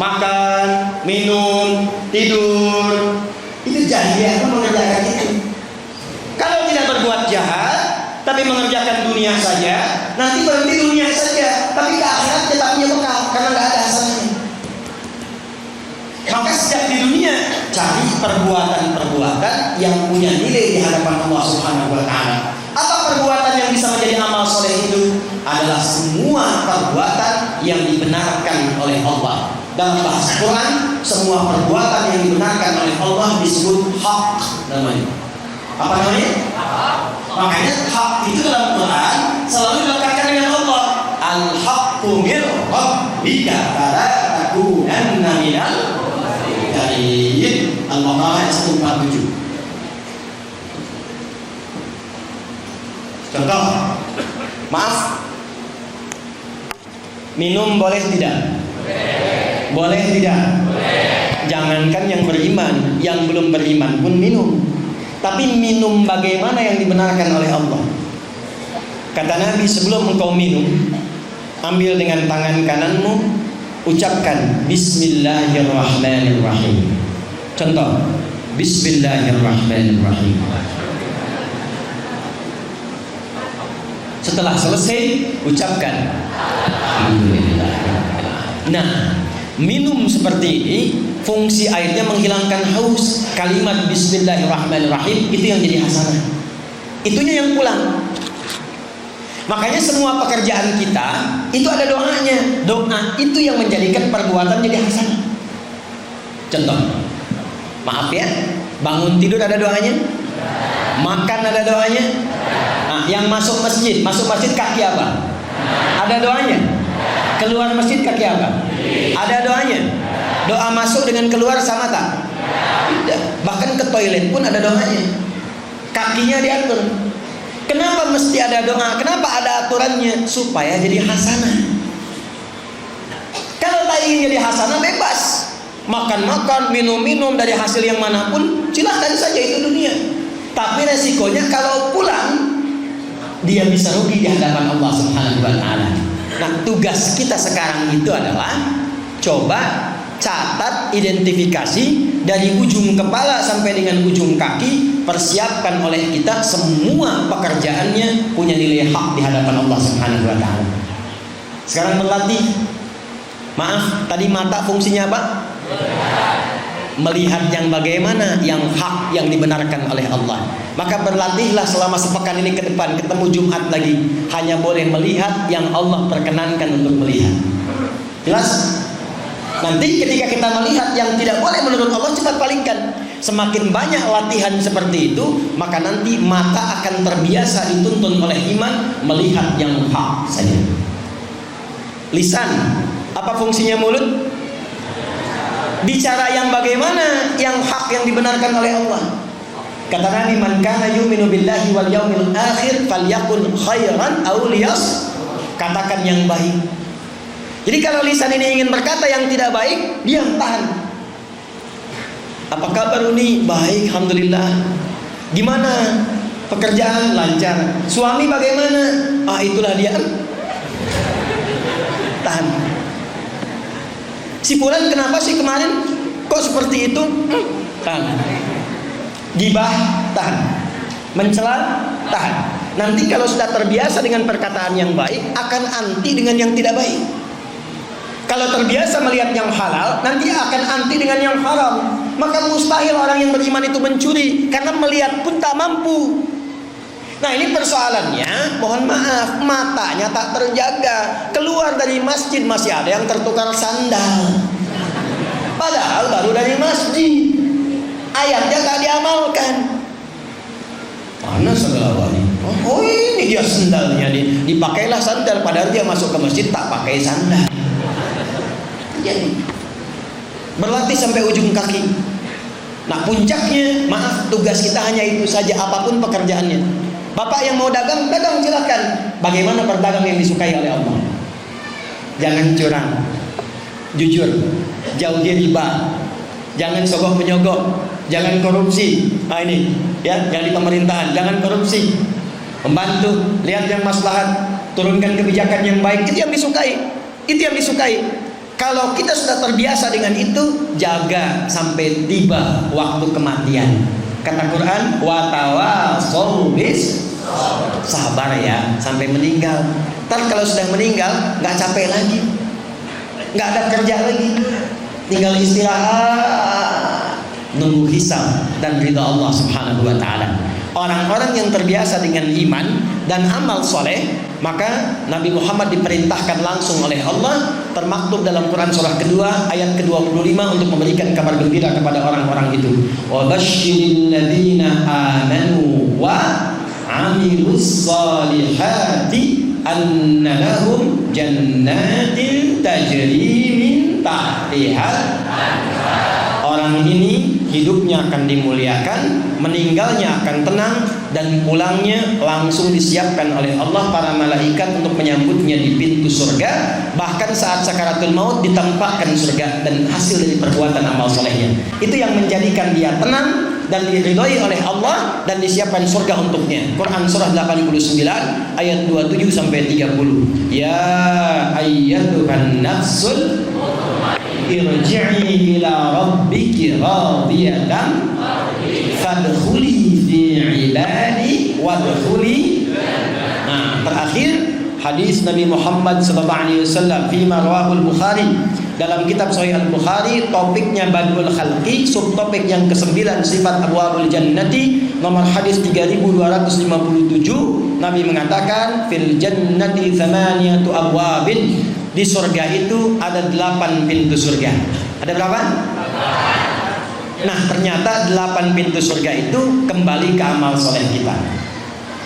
makan, minum, tidur, itu jahiliyah pun mengerjakan itu. Kalau tidak berbuat jahat, tapi mengerjakan dunia saja, nanti berhenti dunia saja, tapi ke akhirat tetap punya bekal karena nggak ada hasanahnya. Maka sejak di dunia cari perbuatan-perbuatan yang punya nilai di hadapan Allah Subhanahu wa taala. Apa perbuatan yang bisa menjadi amal soleh itu? Adalah semua perbuatan yang dibenarkan oleh Allah. Dalam bahasa Quran, semua perbuatan yang dibenarkan oleh Allah disebut hak namanya. Apa namanya? Makanya hak itu dalam Quran selalu dilekatkan dengan Allah. Al-haqqu min rabbika fala takunanna minal mumtarin. Al-Baqarah ayat 147. Contoh, maaf, minum boleh tidak? Boleh tidak? Jangankan yang beriman, yang belum beriman pun minum. Tapi minum bagaimana yang dibenarkan oleh Allah? Kata Nabi, sebelum engkau minum, ambil dengan tangan kananmu, ucapkan Bismillahirrahmanirrahim. Contoh, Bismillahirrahmanirrahim. Setelah selesai, ucapkan Alhamdulillah. Nah, minum seperti ini, fungsi airnya menghilangkan haus. Kalimat Bismillahirrahmanirrahim itu yang jadi hasanah. Itunya yang pulang. Makanya semua pekerjaan kita itu ada doanya. Doa itu yang menjadikan perbuatan jadi hasanah. Contoh, maaf ya, bangun tidur ada doanya, makan ada doanya. Nah, yang masuk masjid kaki apa? Ada doanya. Keluar masjid kaki apa? Ada doanya. Doa masuk dengan keluar sama tak? Tidak. Bahkan ke toilet pun ada doanya. Kakinya diatur. Kenapa mesti ada doa? Kenapa ada aturannya? Supaya jadi hasanah. Kalau tak ingin jadi hasanah, bebas. Makan-makan, minum-minum dari hasil yang manapun, silahkan saja, itu dunia. Tapi resikonya kalau pulang, dia bisa rugi di hadapan Allah Subhanahu wa taala. Nah, tugas kita sekarang itu adalah coba catat, identifikasi dari ujung kepala sampai dengan ujung kaki, persiapkan oleh kita semua pekerjaannya punya nilai hak di hadapan Allah Subhanahu wa taala. Sekarang berlatih. Maaf, tadi mata fungsinya apa? Melihat yang bagaimana, yang hak, yang dibenarkan oleh Allah. Maka berlatihlah selama sepekan ini ke depan, ketemu Jumat lagi, hanya boleh melihat yang Allah perkenankan untuk melihat. Jelas? Nanti ketika kita melihat yang tidak boleh menurut Allah, cepat palingkan. Semakin banyak latihan seperti itu, maka nanti mata akan terbiasa dituntun oleh iman melihat yang hak saja. Lisan, apa fungsinya mulut? Bicara yang bagaimana, yang hak, yang dibenarkan oleh Allah. Kata Nabi, man kana yu'minu billahi wal yaumil akhir falyakun khairan aw liyas. Katakan yang baik. Jadi kalau lisan ini ingin berkata yang tidak baik, diam, tahan. Apa kabar Uni? Baik, alhamdulillah. Gimana pekerjaan? Lancar. Suami bagaimana? Ah, itulah dia. Tahan. Si Fulan kenapa sih kemarin kok seperti itu? Tahan. Gibah, tahan. Mencela, tahan. Nanti kalau sudah terbiasa dengan perkataan yang baik, akan anti dengan yang tidak baik. Kalau terbiasa melihat yang halal, nanti akan anti dengan yang haram. Maka mustahil orang yang beriman itu mencuri, karena melihat pun tak mampu. Nah, ini persoalannya, mohon maaf, matanya tak terjaga. Keluar dari masjid masih ada yang tertukar sandal, padahal baru dari masjid. Ayatnya tak diamalkan. Mana sandal wali? Oh, ini dia sandalnya, dipakailah sandal, padahal dia masuk ke masjid tak pakai sandal. Jadi berlatih sampai ujung kaki. Nah, puncaknya, maaf, tugas kita hanya itu saja, apapun pekerjaannya. Bapak yang mau dagang, dagang silakan. Bagaimana berdagang yang disukai oleh Allah? Jangan curang, jujur, jauhi riba, jangan sogok menyogok, jangan korupsi. Nah, ini ya, yang di pemerintahan, jangan korupsi. Membantu, lihat yang maslahat, turunkan kebijakan yang baik. Itu yang disukai. Itu yang disukai. Kalau kita sudah terbiasa dengan itu, jaga sampai tiba waktu kematian. Kata Quran, wa tawassaw bis, sabar ya sampai meninggal. Ntar kalau sudah meninggal, nggak capek lagi, nggak ada kerja lagi, tinggal istirahat. nunggu hisab dan ridha Allah Subhanahu wa taala. Orang-orang yang terbiasa dengan iman dan amal soleh, maka Nabi Muhammad diperintahkan langsung oleh Allah, termaktub dalam Quran surah kedua ayat ke-25 untuk memberikan kabar gembira kepada orang-orang itu. Wa basyiril ladzina amanu wa amilus solihati anna lahum jannatin tajri min tahtiha. Orang ini hidupnya akan dimuliakan, meninggalnya akan tenang, dan pulangnya langsung disiapkan oleh Allah para malaikat untuk menyambutnya di pintu surga. Bahkan saat sakaratul maut ditempatkan surga dan hasil dari perbuatan amal solehnya. Itu yang menjadikan dia tenang dan diridhoi oleh Allah dan disiapkan surga untuknya. Quran surah 89 ayat 27 sampai 30. Ya ayyatuhan nafsul irji'i ila rabbiki radiyatan fadkhuli fi ibadi wadkhuli. Nah, terakhir hadis Nabi Muhammad sallallahu alaihi wasallam fima rawahul Bukhari, dalam kitab Sahih Al-Bukhari, topiknya Badul Khalqi, subtopik yang ke-9 sifat abwabul jannati, nomor hadis 3257. Nabi mengatakan fil jannati thamaniyatu abwabin, di surga itu ada 8 pintu surga. Ada berapa? Nah, ternyata 8 pintu surga itu kembali ke amal soleh kita.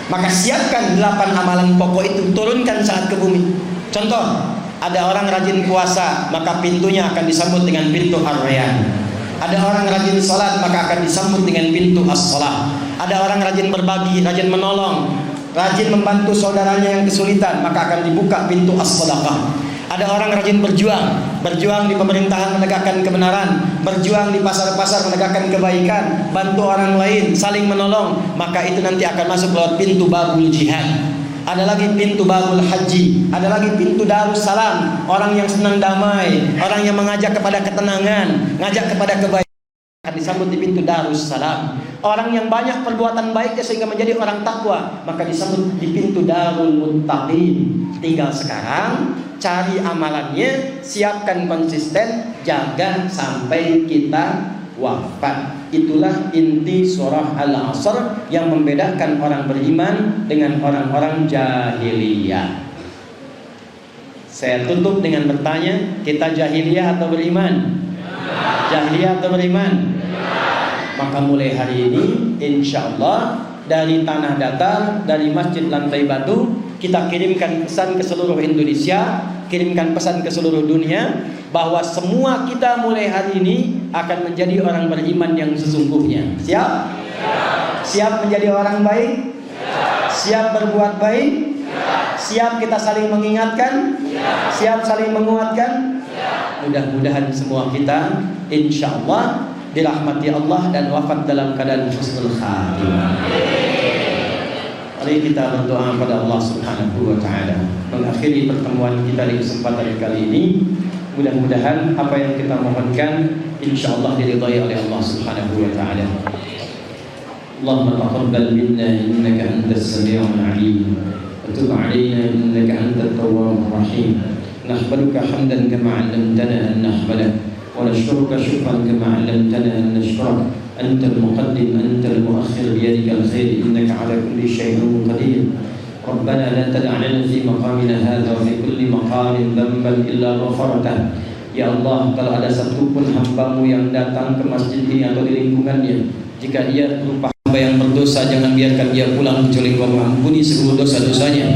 Maka siapkan 8 amalan pokok itu, turunkan saat ke bumi. Contoh, ada orang rajin puasa, maka pintunya akan disambut dengan pintu Ar-Rayyan. Ada orang rajin salat, maka akan disambut dengan pintu As-Salah. Ada orang rajin berbagi, rajin menolong, rajin membantu saudaranya yang kesulitan, maka akan dibuka pintu As-Sadaqah. Ada orang rajin berjuang di pemerintahan menegakkan kebenaran, berjuang di pasar-pasar menegakkan kebaikan, bantu orang lain, saling menolong, maka itu nanti akan masuk lewat pintu babul jihad. Ada lagi pintu babul haji, ada lagi pintu Darussalam, orang yang senang damai, orang yang mengajak kepada ketenangan, ngajak kepada kebaikan, akan disambut di pintu Darussalam. Orang yang banyak perbuatan baiknya sehingga menjadi orang takwa, maka disambut di pintu Darul Muttaqin. Tinggal sekarang cari amalannya, siapkan konsisten, jaga sampai kita wafat. Itulah inti surah Al-Asr yang membedakan orang beriman dengan orang-orang jahiliyah. Saya tutup dengan bertanya, kita jahiliyah atau beriman? Jahiliyah atau beriman? Maka mulai hari ini insya Allah dari tanah datar, dari masjid lantai batu, kita kirimkan pesan ke seluruh Indonesia, kirimkan pesan ke seluruh dunia, bahwa semua kita mulai hari ini akan menjadi orang beriman yang sesungguhnya. Siap? Siap menjadi orang baik? Siap berbuat baik? Siap kita saling mengingatkan? Siap saling menguatkan? Mudah-mudahan semua kita insya Allah dirahmati Allah dan wafat dalam keadaan husnul khatimah. Mari kita berdoa kepada Allah Subhanahu wa taala. Mengakhiri pertemuan kita di kesempatan kali ini, mudah-mudahan apa yang kita mohonkan insyaallah diridhai oleh Allah Subhanahu wa taala. Allahumma taqabbal minna innaka antas samiul alim wa tub 'alaina innaka antat tawwabur rahim. Nahmaduka hamdan kama 'allamtana an nahmada wa nashkuruka syukran kama 'allamtana an nashkura. أنت المقدم أنت المؤخر بيدك الخير إنك على كل شيء قدير. ربنا لا تدع لنا في مقامنا هذا وفي كل مقام ذنبا إلا غفرته. Ya Allah, kalau ada satu pun hambamu yang datang ke masjid ini atau di lingkungannya, jika ia berupa hamba yang berdosa, jangan biarkan ia pulang kecuali Engkau mengampuni seluruh dosa-dosanya.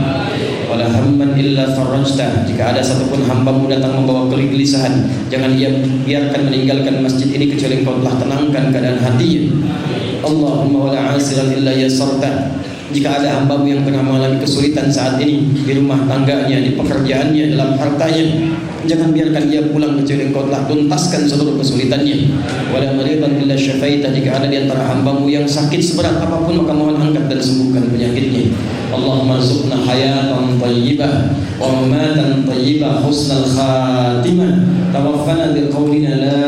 Wala hamman illa farajtah. Jika ada satupun hambamu datang membawa kegelisahan, jangan ia biarkan meninggalkan masjid ini kecuali Engkau telah tenangkan keadaan hatinya. Allahumma wala asiran illa yasartah. Jika ada hambamu yang tengah mengalami kesulitan saat ini di rumah tangganya, di pekerjaannya, dalam hartanya, jangan biarkan ia pulang kecuali Engkau telah tuntaskan seluruh kesulitannya. Wala maridan illa syafaitah. Jika ada di antara hambamu yang sakit seberat apapun, maka mohon angkat dan sembuhkan penyakitnya. Allahumma rzuqna hayatan thayyibah wa mamatan thayyibah husnal khatimah. Tawaffana biqaulina la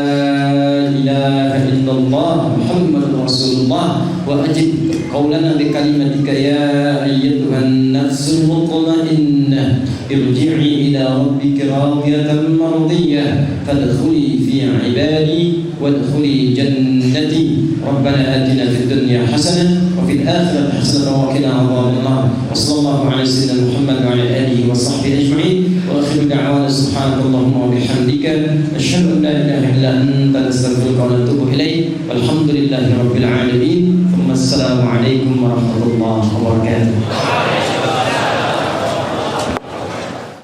ilaha illallah Muhammadur Rasulullah wa ajib qaulana bikalimatika ya ayyatuhan nafsul mutmainnah irji'i ila rabbika radiyatan mardiyah fadkhuli fi ibadi wadkhuli jannati حسنة وفي الآخرة حسنة وقنا عذاب النار. وصلى الله على سيدنا محمد وعلى آله وصحبه أجمعين، وآخر دعوانا سبحانك اللهم وبحمدك أشهد أن لا إله إلا أنت نستغفرك ونتوب إليك، والحمد لله رب العالمين، ثم السلام عليكم ورحمة الله وبركاته.